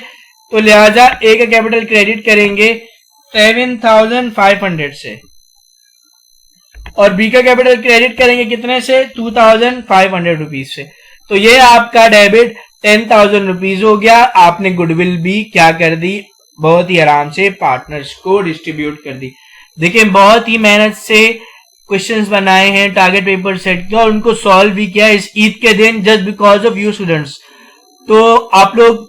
तो लिहाजा ए का कैपिटल क्रेडिट करेंगे 7,500 से और बी का कैपिटल क्रेडिट करेंगे कितने से 2,500 रुपीज से। तो ये आपका डेबिट 10,000 रुपीज हो गया। आपने गुडविल भी क्या कर दी, बहुत ही आराम से पार्टनर्स को डिस्ट्रीब्यूट कर दी। देखिए बहुत ही मेहनत से क्वेश्चंस बनाए हैं, टारगेट पेपर सेट किया और उनको सॉल्व भी किया इस ईद के दिन, just because of you students. तो आप लोग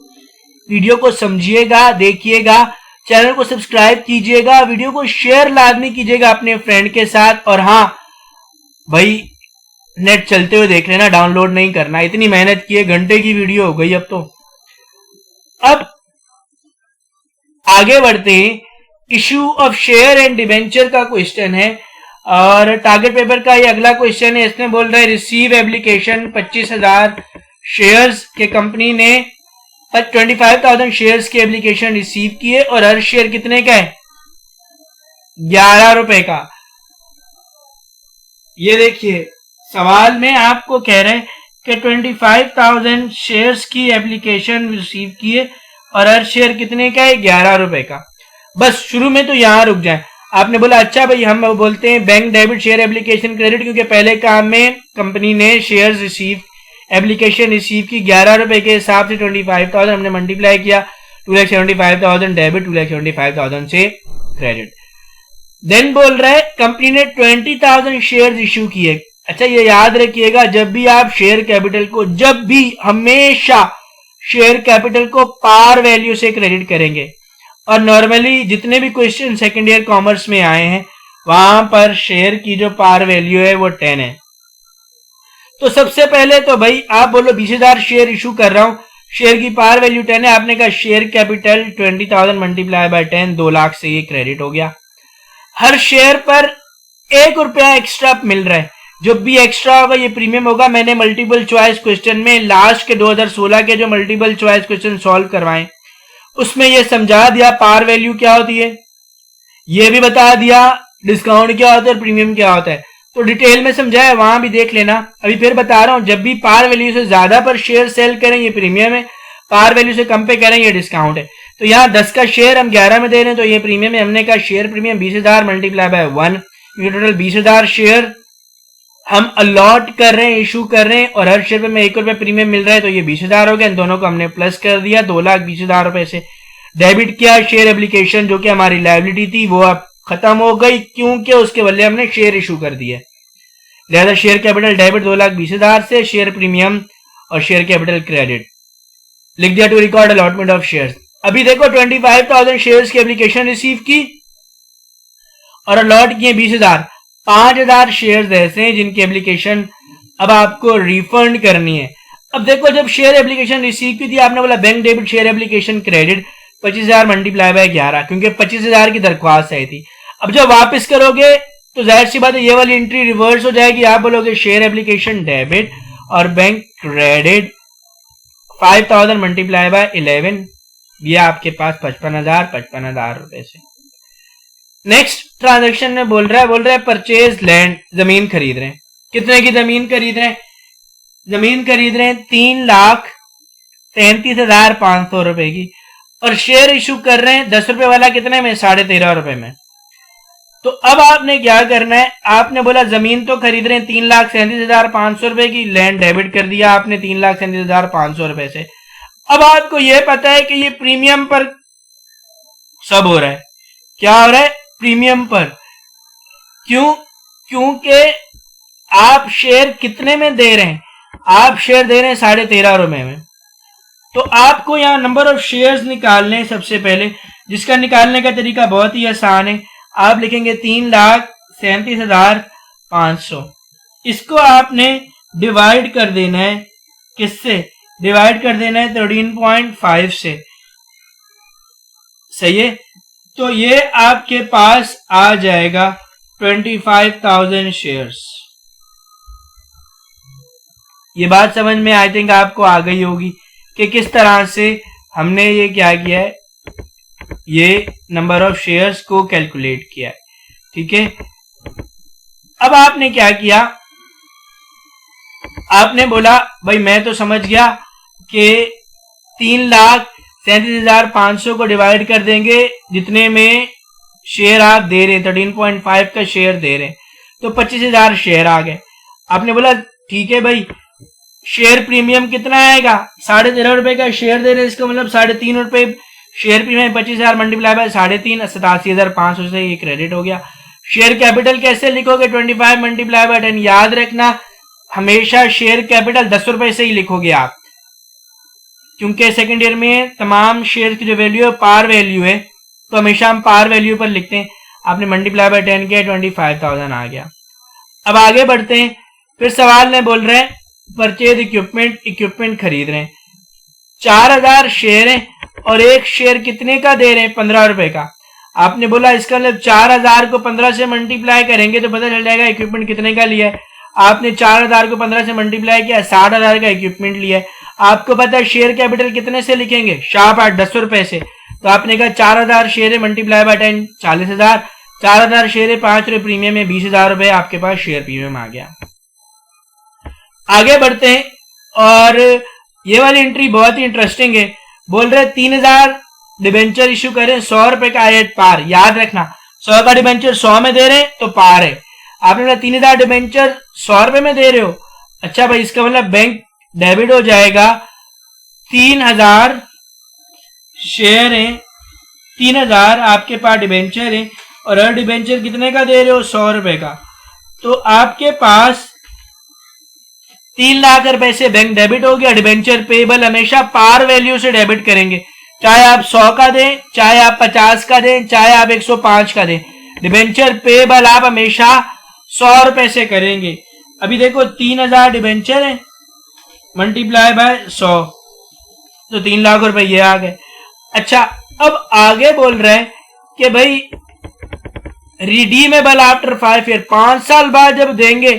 वीडियो को समझिएगा, देखिएगा, चैनल को सब्सक्राइब कीजिएगा, वीडियो को शेयर लाजमी कीजिएगा अपने फ्रेंड के साथ। और हाँ भाई नेट चलते हुए देख लेना, डाउनलोड नहीं करना, इतनी मेहनत की है, घंटे की वीडियो हो गई अब तो। अब आगे बढ़ते हैं, issue of share and debenture का क्वेश्चन है और टारगेट पेपर का ये अगला क्वेश्चन है। इसमें बोल रहा है रिसीव एप्लीकेशन 25,000 शेयर्स के कंपनी ने 25,000 शेयर्स की एप्लीकेशन रिसीव किए और हर शेयर कितने का है 11 रुपए का। ये देखिए सवाल में आपको कह रहे हैं कि 25,000 शेयर्स की एप्लीकेशन रिसीव किए और हर शेयर कितने का है 11 रुपए का। बस शुरू में तो यहां रुक जाए। आपने बोला अच्छा भाई हम बोलते हैं bank debit share application credit, क्योंकि पहले काम में कंपनी ने शेयर्स रिसीव एप्लीकेशन रिसीव की 11 रुपए के हिसाब से 25,000 हमने मल्टीप्लाई किया। 2,75,000 डेबिट, 2,75,000 से क्रेडिट। देन बोल रहा है कंपनी ने 20,000 शेयर इश्यू किए। अच्छा ये याद रखिएगा, जब भी आप शेयर कैपिटल को, जब भी हमेशा शेयर कैपिटल को पार वैल्यू से क्रेडिट करेंगे। और नॉर्मली जितने भी क्वेश्चन सेकेंड ईयर कॉमर्स में आए हैं वहां पर शेयर की जो पार वैल्यू है वो 10 है। तो सबसे पहले तो भाई आप बोलो 20,000 शेयर इशू कर रहा हूं, शेयर की पार वैल्यू 10 है, आपने कहा share capital 20,000 multiply by 10, 2 lakh से ये क्रेडिट हो गया। हर शेयर पर ₹1 एक्स्ट्रा मिल रहा है, जो भी एक्स्ट्रा होगा ये प्रीमियम होगा। मैंने मल्टीपल चॉइस क्वेश्चन में लास्ट के 2016 के जो मल्टीपल चॉइस क्वेश्चन सॉल्व करवाए उसमें ये समझा दिया पार वैल्यू क्या होती है, ये भी बता दिया डिस्काउंट क्या होता है और प्रीमियम क्या होता है, तो डिटेल में समझाया, वहां भी देख लेना। अभी फिर बता रहा हूं, जब भी पार वैल्यू से ज्यादा पर शेयर सेल करें ये प्रीमियम है, पार वैल्यू से कम पे करें ये डिस्काउंट है। तो यहाँ 10 का शेयर हम 11 में दे रहे हैं तो ये प्रीमियम है। हमने कहा शेयर प्रीमियम 20,000 मल्टीप्लाई बाय 1, ये टोटल 20,000 शेयर हम अलॉट कर रहे हैं, इशू कर रहे हैं, और हर शेयर पे में ₹1 प्रीमियम मिल रहा है, तो ये 20,000 हो गया। इन दोनों को हमने प्लस कर दिया, 2,20,000 रुपए से डेबिट किया। शेयर एप्लीकेशन जो कि हमारी लायबिलिटी थी वो अब खत्म हो गई, क्योंकि उसके बदले हमने शेयर इशू कर दिया। लिहाजा शेयर कैपिटल डेबिट 2,20,000 से, शेयर प्रीमियम और शेयर कैपिटल क्रेडिट। लिख दिया to record allotment of shares. अभी देखो 25,000 शेयर्स की एप्लीकेशन रिसीव की और अलॉट किए 20,000। 5,000 शेयर्स ऐसे हैं जिनकी एप्लीकेशन अब आपको रिफंड करनी है। अब देखो जब शेयर एप्लीकेशन रिसीव की थी आपने बोला bank debit share application credit 25,000 multiply by 11, क्योंकि 25,000 की दरख्वास्त आई थी। अब जब वापस करोगे तो जाहिर सी बात है ये वाली एंट्री रिवर्स हो जाएगी, आप बोलोगे शेयर एप्लीकेशन डेबिट और बैंक क्रेडिट 5,000 मल्टीप्लाई बाय 11, ये आपके पास 55,000 रुपए से। नेक्स्ट ट्रांजेक्शन में बोल रहा है परचेज लैंड, जमीन खरीद रहे हैं। कितने की जमीन खरीद रहे हैं? जमीन खरीद रहे हैं 3,33,500 रुपए की, और शेयर इशू कर रहे हैं 10 रुपए वाला कितने में? 13.5 रुपए में। तो अब आपने क्या करना है, आपने बोला जमीन तो खरीद रहे हैं 3,37,500 रुपए की, लैंड डेबिट कर दिया आपने 3,37,500 रुपए से। अब आपको यह पता है कि ये प्रीमियम पर सब हो रहा है। क्या हो रहा है? प्रीमियम पर। क्यों? क्योंकि आप शेयर कितने में दे रहे हैं? आप शेयर दे रहे हैं 13.5 रुपए में। तो आपको यहां नंबर ऑफ शेयर्स निकालने हैं सबसे पहले, जिसका निकालने का तरीका बहुत ही आसान है। आप लिखेंगे 3,37,500, इसको आपने डिवाइड कर देना है, किससे? डिवाइड कर देना है 13.5 से। सही है? तो ये आपके पास आ जाएगा 25,000 शेयर्स। ये बात समझ में आई थिंक आपको आ गई होगी कि किस तरह से हमने ये क्या किया है, ये नंबर ऑफ शेयर्स को कैलकुलेट किया है। ठीक है, अब आपने क्या किया, आपने बोला भाई मैं तो समझ गया कि 3,37,500 को डिवाइड कर देंगे जितने में शेयर आप दे रहे हैं, 13.5 का शेयर दे रहे हैं, तो 25,000 शेयर आ गए। आपने बोला ठीक है भाई, शेयर प्रीमियम कितना आएगा? 13.5 रुपए का शेयर दे रहे हैं, इसका मतलब 3.5 रुपए शेयर प्रीमियम, 25,000 मल्टीप्लाई बाय 3.5, 87,500 से ये क्रेडिट हो गया। शेयर कैपिटल कैसे लिखोगे? 25 मल्टीप्लाई बाय 10। याद रखना हमेशा शेयर कैपिटल 10 रुपए से ही लिखोगे आप, क्योंकि सेकंड ईयर में तमाम शेयर की जो वैल्यू है पार वैल्यू है, तो हमेशा हम पार वैल्यू पर लिखते हैं। आपने मल्टीप्लाई बाय 10 किया, 25,000 आ गया। अब आगे बढ़ते हैं, फिर सवाल में बोल रहे हैं परचेज इक्विपमेंट, इक्विपमेंट खरीद रहे हैं। 4,000 शेयर है और एक शेयर कितने का दे रहे हैं? 15 रुपए का। आपने बोला इसका मतलब 4,000 को 15 से मल्टीप्लाई करेंगे तो पता चल जाएगा इक्विपमेंट कितने का लिया है। आपने 4,000 को 15 से मल्टीप्लाई किया, 60,000 का इक्विपमेंट लिया है। आपको पता है शेयर कैपिटल कितने से लिखेंगे? शार्प 10 रुपए से। तो आपने कहा 4,000 शेयर मल्टीप्लाई बाय 10, 40,000। 4,000 शेयर 5 रुपए प्रीमियम में 20,000 रुपए आपके पास शेयर प्रीमियम आ गया। आगे बढ़ते हैं, और ये वाली एंट्री बहुत ही इंटरेस्टिंग है। बोल रहे 3,000 डिबेंचर इश्यू करें, 100 रुपए का एट पार। याद रखना 100 का डिबेंचर 100 में दे रहे हैं तो पार है। आपने बोला 3,000 डिबेंचर 100 रुपए में दे रहे हो, अच्छा भाई इसका मतलब बैंक डेबिट हो जाएगा 3,000 शेयर है 3000, आपके पास डिबेंचर है और हर डिबेंचर कितने का दे रहे हो? 100 रुपए का। तो आपके पास 3 लाख रुपए से बैंक डेबिट हो गया। डिबेंचर पेबल हमेशा पार वैल्यू से डेबिट करेंगे, चाहे आप 100 का दें, चाहे आप 50 का दें, चाहे आप 105 का दें। डिबेंचर पेबल आप हमेशा 100 रुपए से करेंगे। अभी देखो 3000 डिबेंचर है, मल्टीप्लाई बाय 100, तो 3 लाख रुपए ये आ गए। अच्छा, अब आगे बोल रहे हैं कि भाई रिडीमेबल आफ्टर 5 ईयर, 5 साल बाद जब देंगे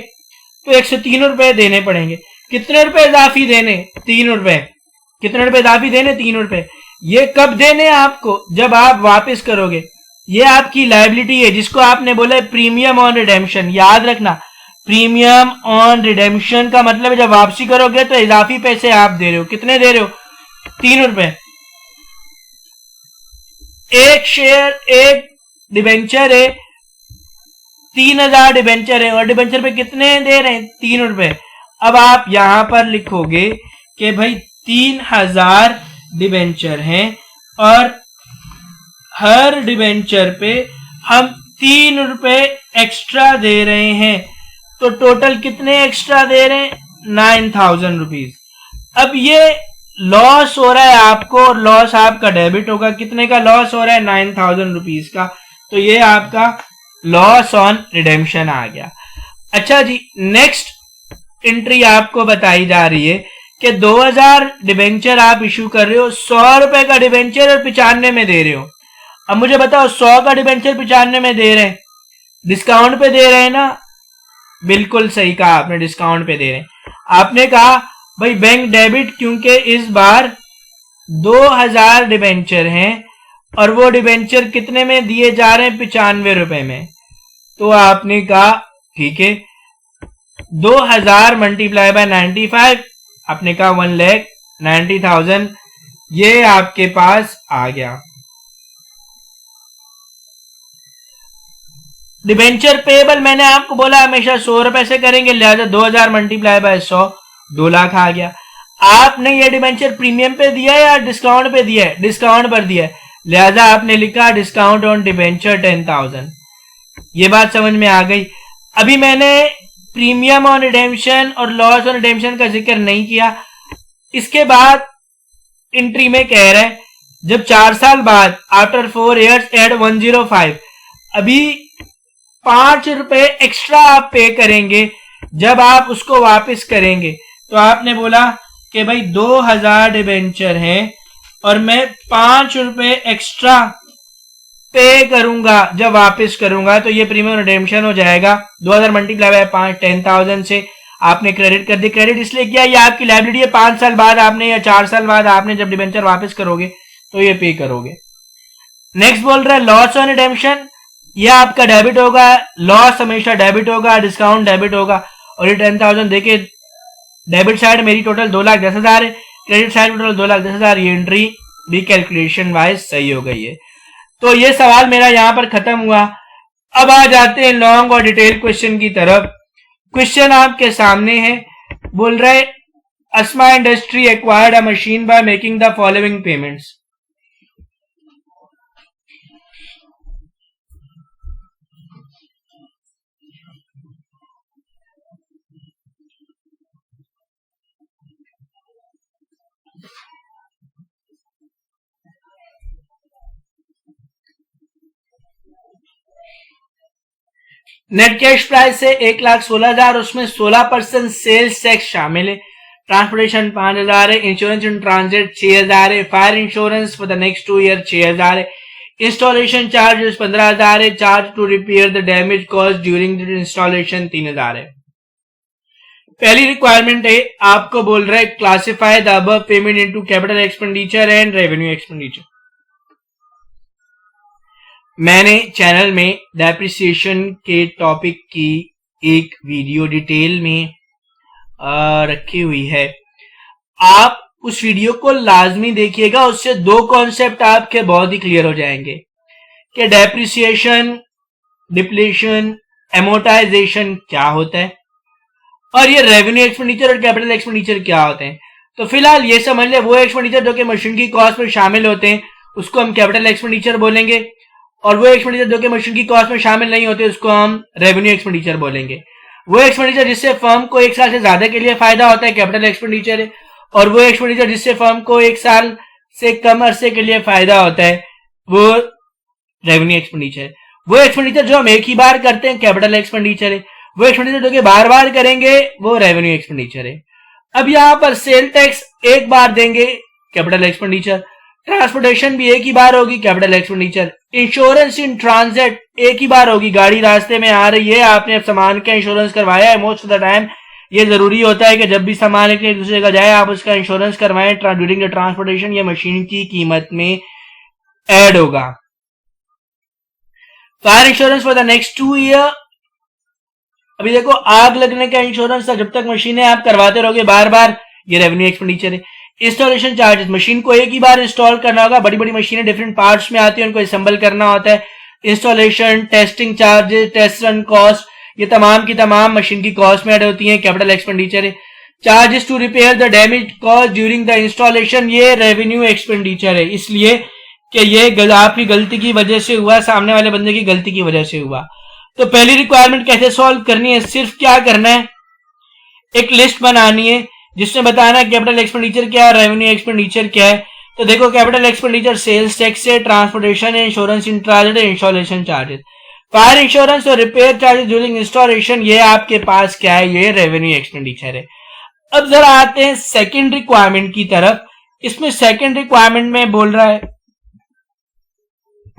तो 103 रुपए देने पड़ेंगे। कितने रुपए इजाफी देने? 3 रुपए। कितने रुपए इजाफी देने? 3 रुपए। ये कब देने आपको? जब आप वापस करोगे। ये आपकी लायबिलिटी है जिसको आपने बोला प्रीमियम ऑन रिडेम्पशन। याद रखना, प्रीमियम ऑन रिडेम्पशन का मतलब है जब वापसी करोगे तो इजाफी पैसे आप दे रहे हो। कितने दे रहे हो? 3 रुपए। एक शेयर, एक डिबेंचर है, 3000 डिबेंचर है और डिबेंचर पे कितने दे रहे हैं? 3 रुपए। अब आप यहां पर लिखोगे कि भाई 3000 डिबेंचर हैं और हर डिबेंचर पे हम 3 रुपए एक्स्ट्रा दे रहे हैं, तो टोटल कितने एक्स्ट्रा दे रहे हैं? 9000 रुपीज। अब ये लॉस हो रहा है आपको और लॉस आपका डेबिट होगा। कितने का लॉस हो रहा है? 9000 रुपीज का। तो ये आपका लॉस ऑन रिडेम्पशन आ गया। अच्छा जी, नेक्स्ट एंट्री आपको बताई जा रही है कि 2000 डिबेंचर आप इशू कर रहे हो, 100 रुपए का डिबेंचर और 95 में दे रहे हो। अब मुझे बताओ 100 का डिबेंचर 95 में दे रहे हैं, डिस्काउंट पे दे रहे हैं ना? बिल्कुल सही कहा आपने, डिस्काउंट पे दे रहे हैं। आपने कहा भाई बैंक डेबिट, क्योंकि इस बार 2000 डिबेंचर हैं और वो डिबेंचर कितने में दिए जा रहे हैं? 95 रुपए में। तो आपने कहा ठीक है, 2000 मल्टीप्लाई बाय 95, आपने कहा 1,90,000, ये आपके पास आ गया। डिबेंचर पेबल मैंने आपको बोला हमेशा 100 रुपए से करेंगे, लिहाजा 2000 मल्टीप्लाई बाय 100, 2 लाख आ गया। आपने ये डिबेंचर प्रीमियम पे दिया है या डिस्काउंट पे दिया है? डिस्काउंट पर दिया है, लिहाजा आपने लिखा डिस्काउंट ऑन डिबेंचर 10,000। ये बात समझ में आ गई। अभी मैंने प्रीमियम ऑन रिडेम्पशन और लॉस ऑन रिडेम्पशन का जिक्र नहीं किया। इसके बाद एंट्री में कह रहा है जब 4 साल बाद आफ्टर 4 years एड 105, अभी 5 रुपए एक्स्ट्रा आप पे करेंगे जब आप उसको वापस करेंगे। तो आपने बोला कि भाई 2000 डिबेंचर हैं और मैं 5 रुपए एक्स्ट्रा पे करूंगा जब वापस करूंगा, तो ये प्रीमियम रिडेम्पशन हो जाएगा। 2000 मल्टीप्लाई बाय 5, 10,000 से आपने क्रेडिट कर दी। क्रेडिट इसलिए किया, ये आपकी लायबिलिटी है। 5 साल बाद आपने या 4 साल बाद आपने जब डिबेंचर वापस करोगे तो ये पे करोगे। नेक्स्ट बोल रहा है लॉस ऑन रिडेम्पशन, ये आपका डेबिट होगा। लॉस हमेशा डेबिट होगा, डिस्काउंट डेबिट होगा। और ये 10,000 देखिए, डेबिट साइड मेरी टोटल 2,10,000 है, क्रेडिट साइड टोटल 2,10,000। ये एंट्री भी कैलकुलेशन वाइज सही हो गई है। तो ये सवाल मेरा यहां पर खत्म हुआ। अब आ जाते हैं लॉन्ग और डिटेल क्वेश्चन की तरफ। क्वेश्चन आपके सामने है, बोल रहे Asma industry acquired a machine by making the following payments. Net cash price है 1,16,000, उसमें 16% सेल्स टैक्स शामिल है। ट्रांसपोर्टेशन 5,000 है, इंश्योरेंस इन ट्रांजिट 6,000 है, fire insurance for the next 2 year 6,000 है, इंस्टॉलेशन चार्जेस 15,000 है, charge to repair the damage cause during the installation 3,000 है। पहली रिक्वायरमेंट है, आपको बोल रहा है classify the above payment into capital expenditure and revenue expenditure. मैंने चैनल में डेप्रिसिएशन के टॉपिक की एक वीडियो डिटेल में रखी हुई है, आप उस वीडियो को लाजमी देखिएगा। उससे 2 कॉन्सेप्ट आपके बहुत ही क्लियर हो जाएंगे कि डेप्रिसिएशन, डिप्लीशन, एमोटाइजेशन क्या होता है और ये रेवेन्यू एक्सपेंडिचर और कैपिटल एक्सपेंडिचर क्या होते हैं। तो फिलहाल ये समझ ले वो एक्सपेंडिचर जो कि मशीन की कॉस्ट में शामिल होते हैं उसको हम कैपिटल एक्सपेंडिचर बोलेंगे, और वो एक्सपेंडिचर जो कि मशीन की कॉस्ट में शामिल नहीं होते उसको हम रेवेन्यू एक्सपेंडिचर बोलेंगे। वो एक्सपेंडिचर जिससे फर्म को 1 साल से ज्यादा के लिए फायदा होता है कैपिटल एक्सपेंडिचर है, और वो एक्सपेंडिचर जिससे फर्म को 1 साल से कम अरसे के लिए फायदा होता है वो रेवेन्यू एक्सपेंडिचर है। वो एक्सपेंडिचर जो हम एक ही बार करते हैं कैपिटल एक्सपेंडिचर है, वो एक्सपेंडिचर जो कि बार बार करेंगे वो रेवेन्यू एक्सपेंडिचर है। अब यहां पर सेल टैक्स एक बार देंगे कैपिटल एक्सपेंडिचर, ट्रांसपोर्टेशन भी एक ही बार होगी capital expenditure, insurance in transit एक ही बार होगी, गाड़ी रास्ते में आ रही है आपने अब सामान का इंश्योरेंस करवाया है, मोस्ट ऑफ द टाइम ये जरूरी होता है कि जब भी सामान एक दूसरे का जाए आप उसका इंश्योरेंस करवाएं ड्यूरिंग द ट्रांसपोर्टेशन, ये मशीन की कीमत में ऐड होगा। Fire insurance for the next 2 year, अभी देखो आग लगने का इंश्योरेंस था, जब तक मशीनें आप करवाते रहोगे बार बार, ये रेवेन्यू एक्सपेंडिचर है। इंस्टॉलेशन चार्जेस, मशीन को एक ही बार इंस्टॉल करना होगा, बड़ी बड़ी मशीनें डिफरेंट पार्ट्स में आती है उनको असेंबल करना होता है, installation, testing charges, test run cost, ये तमाम की तमाम मशीन की कॉस्ट में ऐड होती है, कैपिटल एक्सपेंडिचर है। Charges to repair the damage cost during the installation, ये रेवेन्यू एक्सपेंडिचर है, इसलिए कि ये आपकी गलती की वजह से हुआ, सामने वाले बंदे की गलती की वजह से हुआ। तो पहली रिक्वायरमेंट कैसे सॉल्व करनी है, सिर्फ क्या करना है, एक लिस्ट बनानी है जिसमें बताना है कैपिटल एक्सपेंडिचर क्या है, रेवेन्यू एक्सपेंडिचर क्या है। तो देखो कैपिटल एक्सपेंडिचर सेल्स टैक्स है, ट्रांसपोर्टेशन है, इंश्योरेंस इन ट्रांजिट है, इंस्टॉलेशन चार्जेस, फायर इंश्योरेंस और रिपेयर चार्जेस ड्यूरिंग इंस्टॉलेशन, ये आपके पास क्या है, ये रेवेन्यू एक्सपेंडिचर है। अब जरा आते हैं सेकंड रिक्वायरमेंट की तरफ। इसमें सेकंड रिक्वायरमेंट में बोल रहा है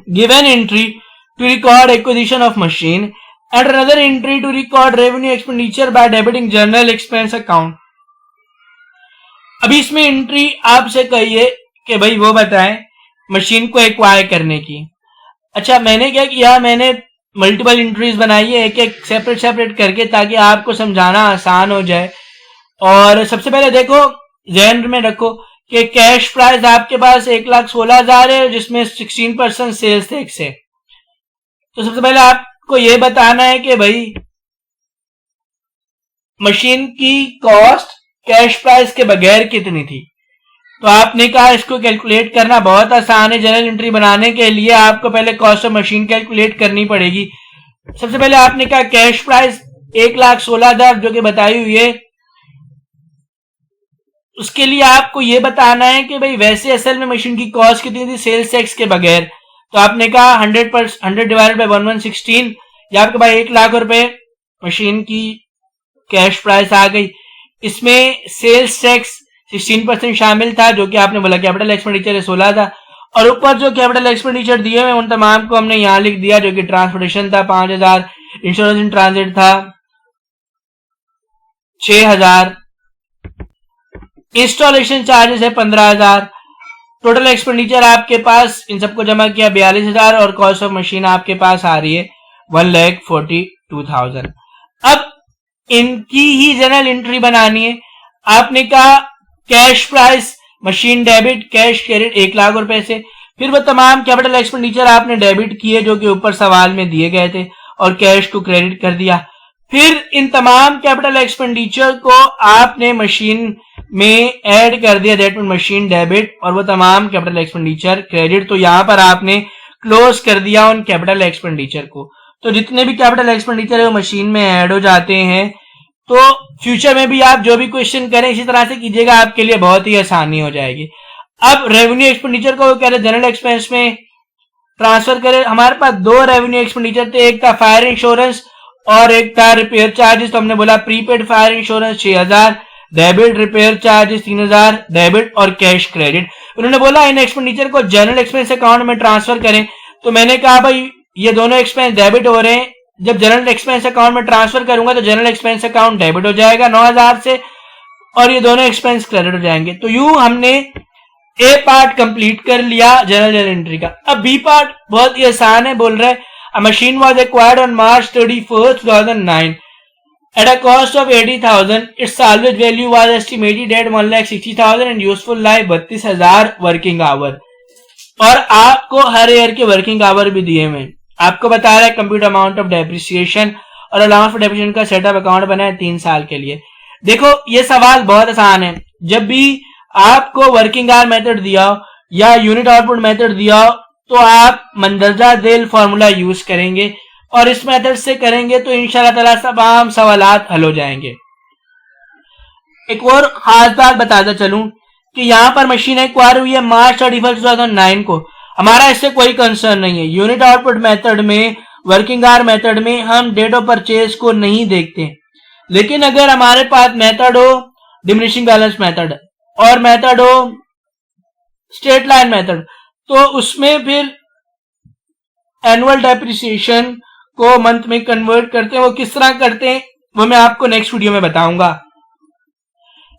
give an entry to record acquisition of machine and another entry to record revenue expenditure by debiting general expense account. अभी इसमें एंट्री आपसे कहिए कि भाई वो बताएं मशीन को एक्वायर करने की। अच्छा मैंने क्या किया, मैंने मल्टीपल एंट्रीज बनाई है एक एक सेपरेट करके ताकि आपको समझाना आसान हो जाए। और सबसे पहले देखो ध्यान में रखो कि कैश प्राइस आपके पास 1,16,000 है जिसमें 16% सेल्स टैक्स है। तो सबसे पहले आपको यह बताना है कि भाई मशीन की कॉस्ट कैश प्राइस के बगैर कितनी थी। तो आपने कहा इसको कैलकुलेट करना बहुत आसान है, जनरल एंट्री बनाने के लिए आपको पहले कॉस्ट ऑफ मशीन कैलकुलेट करनी पड़ेगी। सबसे पहले आपने कहा कैश प्राइस 1,16,000 जो कि बताई हुई है, उसके लिए आपको यह बताना है कि भाई वैसे असल में मशीन की कॉस्ट कितनी थी सेल्स टैक्स के बगैर। तो आपने कहा 100 डिवाइडेड बाय 1116, या आपके पास 1,00,000 रुपए मशीन की कैश प्राइस आ गई। इसमें सेल्स टैक्स 16% शामिल था जो कि आपने बोला कैपिटल एक्सपेंडिचर है 16,000, और ऊपर जो कैपिटल एक्सपेंडिचर दिए हुए उन तमाम को हमने यहां लिख दिया जो कि ट्रांसपोर्टेशन था 5,000, इंश्योरेंस इन ट्रांजिट था 6,000, इंस्टॉलेशन चार्जेस है 15,000, टोटल एक्सपेंडिचर आपके पास इन सबको जमा किया 42,000 और कॉस्ट ऑफ मशीन आपके पास आ रही है 1,42,000। अब इनकी ही जनरल एंट्री बनानी है। आपने कहा cash price machine debit cash credit 1,00,000 रुपए से, फिर वो तमाम कैपिटल एक्सपेंडिचर आपने डेबिट किए जो कि ऊपर सवाल में दिए गए थे और कैश को क्रेडिट कर दिया। फिर इन तमाम कैपिटल एक्सपेंडिचर को आपने मशीन में ऐड कर दिया, दैट मीन मशीन डेबिट, और वो तमाम कैपिटल एक्सपेंडिचर क्रेडिट। तो यहां पर आपने क्लोज कर दिया उन कैपिटल एक्सपेंडिचर को। तो जितने भी कैपिटल एक्सपेंडिचर है वो मशीन में ऐड हो जाते हैं। तो फ्यूचर में भी आप जो भी क्वेश्चन करें इसी तरह से कीजिएगा, आपके लिए बहुत ही आसानी हो जाएगी। अब रेवेन्यू एक्सपेंडिचर को वो कह रहे जनरल एक्सपेंस में ट्रांसफर करें। हमारे पास 2 रेवेन्यू एक्सपेंडिचर थे, एक था फायर इंश्योरेंस और एक था रिपेयर चार्जेस। तो हमने बोला prepaid fire insurance 6,000, debit repair charges 3,000, debit और कैश क्रेडिट। उन्होंने बोला इन एक्सपेंडिचर को जनरल एक्सपेंस अकाउंट में ट्रांसफर करें। तो मैंने कहा भाई ये दोनों एक्सपेंस डेबिट हो रहे हैं, जब जनरल एक्सपेंस अकाउंट में ट्रांसफर करूंगा तो जनरल एक्सपेंस अकाउंट डेबिट हो जाएगा 9,000 से और ये दोनों एक्सपेंस क्रेडिट हो जाएंगे। तो यूं हमने ए पार्ट कंप्लीट कर लिया जनरल एंट्री का। अब बी पार्ट बहुत ही आसान है, बोल रहा है अ machine was acquired on March 31, 2009 at a cost of 80,000. its salvage value was estimated at 1,60,000 and useful life 32,000 working hour. और आपको हर ईयर के वर्किंग आवर भी दिए हुए। आपको बता रहा है कंप्यूटर अमाउंट ऑफ डेप्रिसिएशन और अलाउंस फॉर डेप्रिसिएशन का सेटअप अकाउंट बना है 3 साल के लिए। देखो ये सवाल बहुत आसान है, जब भी आपको वर्किंग आवर मेथड दिया हो या यूनिट आउटपुट मेथड दिया हो तो आप मंदरजा झेल फॉर्मूला यूज करेंगे और इस मेथड से करेंगे तो इंशाल्लाह ताला तमाम सवालात हल हो जाएंगे। एक और खास बात बताता चलूं कि यहाँ पर मशीन एक्वायर हुई है मार्च 31 2009 को। हमारा इससे कोई कंसर्न नहीं है। यूनिट आउटपुट मेथड में, वर्किंग आवर मेथड में हम डेट ऑफ परचेज को नहीं देखते, लेकिन अगर हमारे पास मेथड हो डिमिनिशिंग बैलेंस मेथड और मेथड हो स्ट्रेट लाइन मेथड, तो उसमें फिर एनुअल डेप्रिसिएशन को मंथ में कन्वर्ट करते हैं। वो किस तरह करते हैं वो मैं आपको नेक्स्ट वीडियो में बताऊंगा।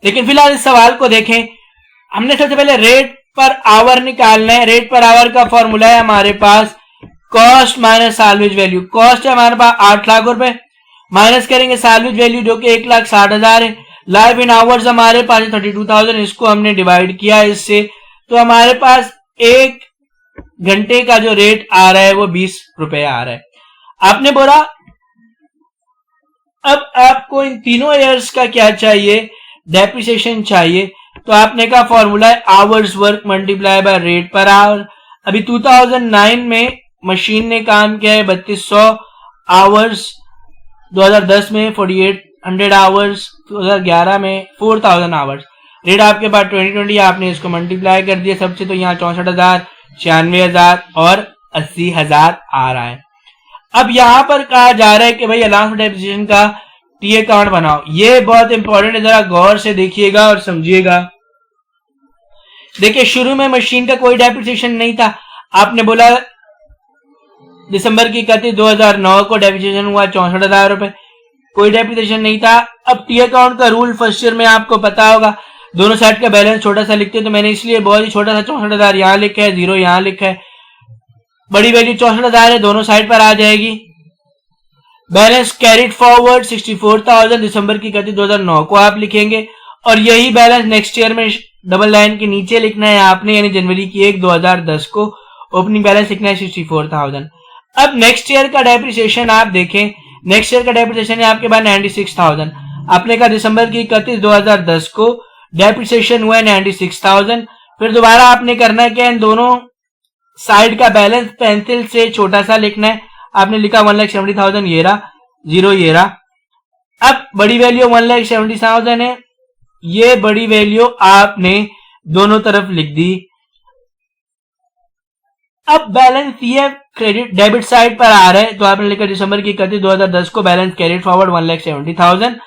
लेकिन फिलहाल इस सवाल को देखें। हमने सबसे पहले रेट पर आवर निकालना है। रेट पर आवर का फॉर्मूला है हमारे पास cost minus salvage value. Cost है हमारे पास 8 लाख रुपए, माइनस करेंगे साल्वेज वैल्यू जो कि 1,60,000 है। लाइफ इन आवर्स हमारे पास 32,000, इसको हमने डिवाइड किया इससे, तो हमारे पास 1 घंटे का जो रेट आ रहा है वो 20 रुपए आ रहा है। आपने बोला अब आपको इन तीनों ईयर्स का क्या चाहिए, डेप्रिसिएशन चाहिए, तो आपने कहा फॉर्मूला है hours work multiply by rate per hour. अभी 2009 में मशीन ने काम किया है 3200 आवर्स, 2010 में 4800 आवर्स, 2011 में 4000 आवर्स। रेट आपके पास 2020, आपने इसको मल्टीप्लाई कर दिया सबसे, तो यहाँ 64,000, 96,000 और 80,000 आ रहा है। अब यहां पर कहा जा रहा है कि भाई अलाउंस डेप्रिसिएशन का टी अकाउंट बनाओ। ये बहुत इंपॉर्टेंट है, जरा गौर से देखिएगा और समझिएगा। देखिए शुरू में मशीन का कोई डेप्रिसिएशन नहीं था। आपने बोला दिसंबर की 31 2009 को डेप्रिसिएशन हुआ 64,000 रुपए, कोई डेप्रिसिएशन नहीं था। अब टी अकाउंट का रूल फर्स्ट ईयर में आपको पता होगा, दोनों साइड का बैलेंस छोटा सा लिखते हैं, तो मैंने इसलिए बहुत ही छोटा सा 64,000 यहां लिखा है, 0 यहां लिखा है। बड़ी वैल्यू 64,000 है, दोनों साइड पर आ जाएगी। बैलेंस कैरिड फॉरवर्ड 64,000 दिसंबर की 31 2009 को आप लिखेंगे, और यही बैलेंस नेक्स्ट ईयर में डबल लाइन के नीचे लिखना है आपने, यानी जनवरी की 1 2010 को ओपनिंग बैलेंस लिखना है 64,000। अब नेक्स्ट ईयर का डेप्रिसिएशन आप देखें, नेक्स्ट ईयर का डेप्रिसिएशन है आपके पास 96,000। आपने कहा दिसंबर की 31 2010 को डेप्रिसिएशन हुआ है 96,000। फिर दोबारा आपने करना है क्या, इन दोनों साइड का बैलेंस पेंसिल से छोटा सा लिखना है। आपने लिखा 1,70,000, ये रहा 0 ये रहा। अब बड़ी वैल्यू 1,70,000 है, ये बड़ी वैल्यू आपने दोनों तरफ लिख दी। अब बैलेंस ये क्रेडिट डेबिट साइड पर आ रहा है, तो आपने लिखा दिसंबर की 31 2010 को बैलेंस कैरिड फॉरवर्ड 1,70,000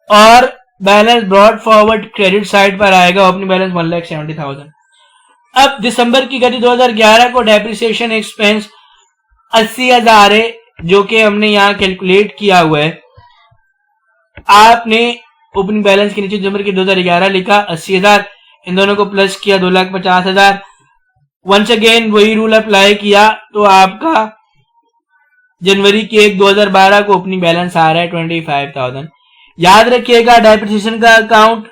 और balance brought forward credit side पर आएगा ओपनिंग बैलेंस 1,70,000। अब दिसंबर की 31 2011 को डेप्रिसिएशन एक्सपेंस 80,000 है, जो कि हमने यहां कैलकुलेट किया हुआ है। आपने ओपनिंग बैलेंस के नीचे दिसंबर की 2011 लिखा 80,000, इन दोनों को प्लस किया 2,50,000। वंस अगेन वही रूल अप्लाई किया, तो आपका जनवरी की 1 2012 को ओपनिंग बैलेंस आ रहा है 25,000। याद रखिएगा डेप्रिसिएशन का अकाउंट,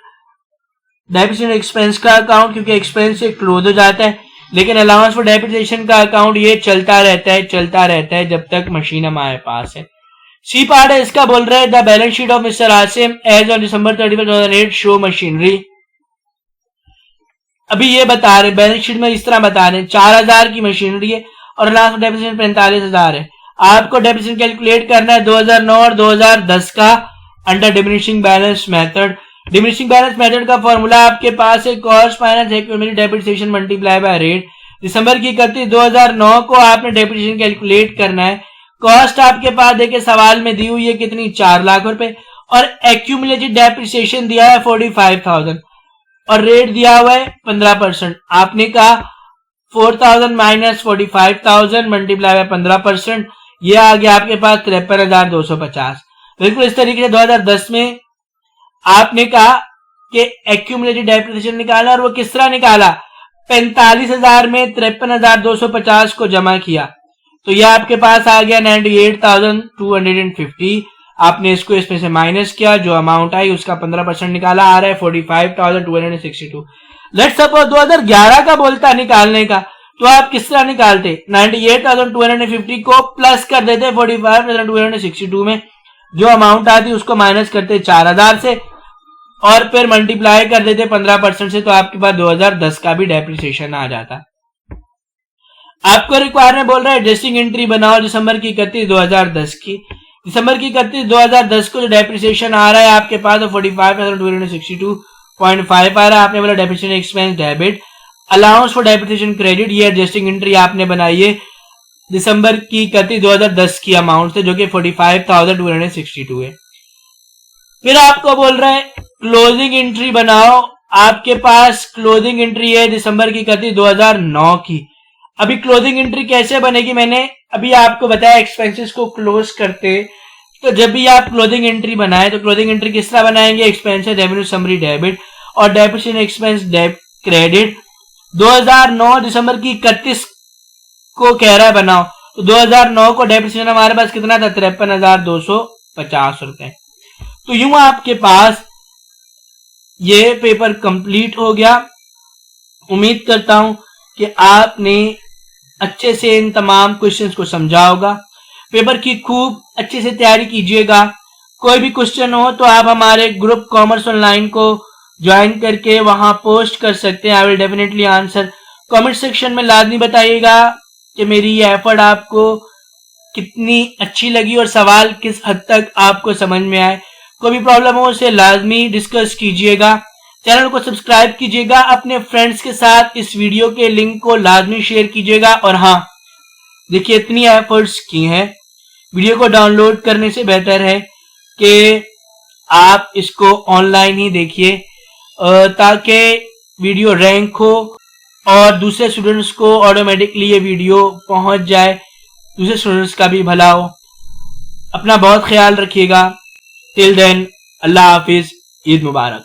डेप्रिसिएशन एक्सपेंस का अकाउंट, क्योंकि एक्सपेंस से क्लोज हो जाता है, लेकिन अलाउंस फॉर डेप्रिसिएशन का अकाउंट ये चलता रहता है जब तक मशीन हमारे पास है। सी पार्ट है इसका, बोल रहे हैं the balance sheet of mister Asim as on December 31 2008 show machinery. अभी ये बता रहे बैलेंस शीट में इस तरह बता रहे हैं 4,000 की मशीनरी है और अलाउंस फॉर डेप्रिसिएशन 45,000 है। आपको डेप्रिसिएशन कैलकुलेट करना है 2009 और 2010 का under diminishing balance method. Diminishing balance method का फॉर्मूला आपके पास है cost minus accumulated depreciation multiply by rate. दिसंबर की 31 2009 को आपने डेप्रिसिएशन कैलकुलेट करना है। कॉस्ट आपके पास देखिए सवाल में दी हुई है कितनी, 4 लाख रुपए, और एक्यूमुलेटेड डेप्रिसिएशन दिया है 45,000 और रेट दिया हुआ है 15%। आपने कहा 4,000 माइनस 45,000 मल्टीप्लाई बाय 15%, ये आ गया आपके पास 53,250। बिल्कुल इस तरीके से 2010 में आपने कहा कि एक्यूमुलेटेड डेप्रिसिएशन निकाला, और वो किस तरह निकाला, 45,000 में 53,250 को जमा किया, तो ये आपके पास आ गया 98,250। आपने इसको इसमें से माइनस किया, जो अमाउंट आई उसका 15% निकाला, आ रहा है 45,262। लेट्स सपोज 2011 का बोलता निकालने का, तो आप किस तरह निकालते, 98,250 को प्लस कर देते 45,262 में, जो अमाउंट आती उसको माइनस करते 4,000 से, और फिर मल्टीप्लाई कर देते 15% से, तो आपके पास 2010 का भी डेप्रिसिएशन आ जाता। आपको रिक्वायरमेंट बोल रहा है एडजस्टिंग एंट्री बनाओ दिसंबर की 31 2010 की। दिसंबर की 31 2010 को जो डेप्रिसिएशन आ रहा है आपके पास 45,262.5 आ रहा है। आपने बोला depreciation expense debit, allowance for depreciation credit, ये एडजस्टिंग एंट्री आपने बनाई है दिसंबर की 31 2010 की अमाउंट से, जो कि 45,262 है। फिर आपको बोल रहा है क्लोजिंग एंट्री बनाओ। आपके पास क्लोजिंग एंट्री है दिसंबर की 31 2009 की। अभी क्लोजिंग एंट्री कैसे बनेगी, मैंने अभी आपको बताया एक्सपेंसेस को क्लोज करते। तो जब भी आप क्लोजिंग एंट्री बनाए तो क्लोजिंग एंट्री किस तरह बनाएंगे, एक्सपेंसेस रेवेन्यू समरी डेबिट और डेप्रिसिएशन एक्सपेंस क्रेडिट। 2009 दिसंबर की 31 को कह रहा है बनाओ, तो 2009 को डेप्रिसिएशन हमारे पास कितना था, 53,250 रुपए। तो यूं आपके पास ये पेपर कंप्लीट हो गया। उम्मीद करता हूं कि आपने अच्छे से इन तमाम क्वेश्चंस को समझा होगा। पेपर की खूब अच्छे से तैयारी कीजिएगा। कोई भी क्वेश्चन हो तो आप हमारे ग्रुप कॉमर्स ऑनलाइन को ज्वाइन करके वहां पोस्ट कर सकते हैं। I will definitely answer. Comment section में लाजमी बताइएगा कि मेरी ये एफर्ट आपको कितनी अच्छी लगी और सवाल किस हद तक आपको समझ में आए। कोई भी प्रॉब्लम हो उसे लाजमी डिस्कस कीजिएगा। चैनल को सब्सक्राइब कीजिएगा, अपने फ्रेंड्स के साथ इस वीडियो के लिंक को लाजमी शेयर कीजिएगा। और हाँ, देखिए इतनी एफर्ट्स की हैं, वीडियो को डाउनलोड करने से बेहतर है कि आप इसको ऑनलाइन ही देखिए, ताकि वीडियो रैंक हो और दूसरे स्टूडेंट्स को ऑटोमेटिकली ये वीडियो पहुंच जाए, दूसरे स्टूडेंट्स का भी भला हो। अपना बहुत ख्याल रखिएगा। टिल देन, अल्लाह हाफिज, ईद मुबारक।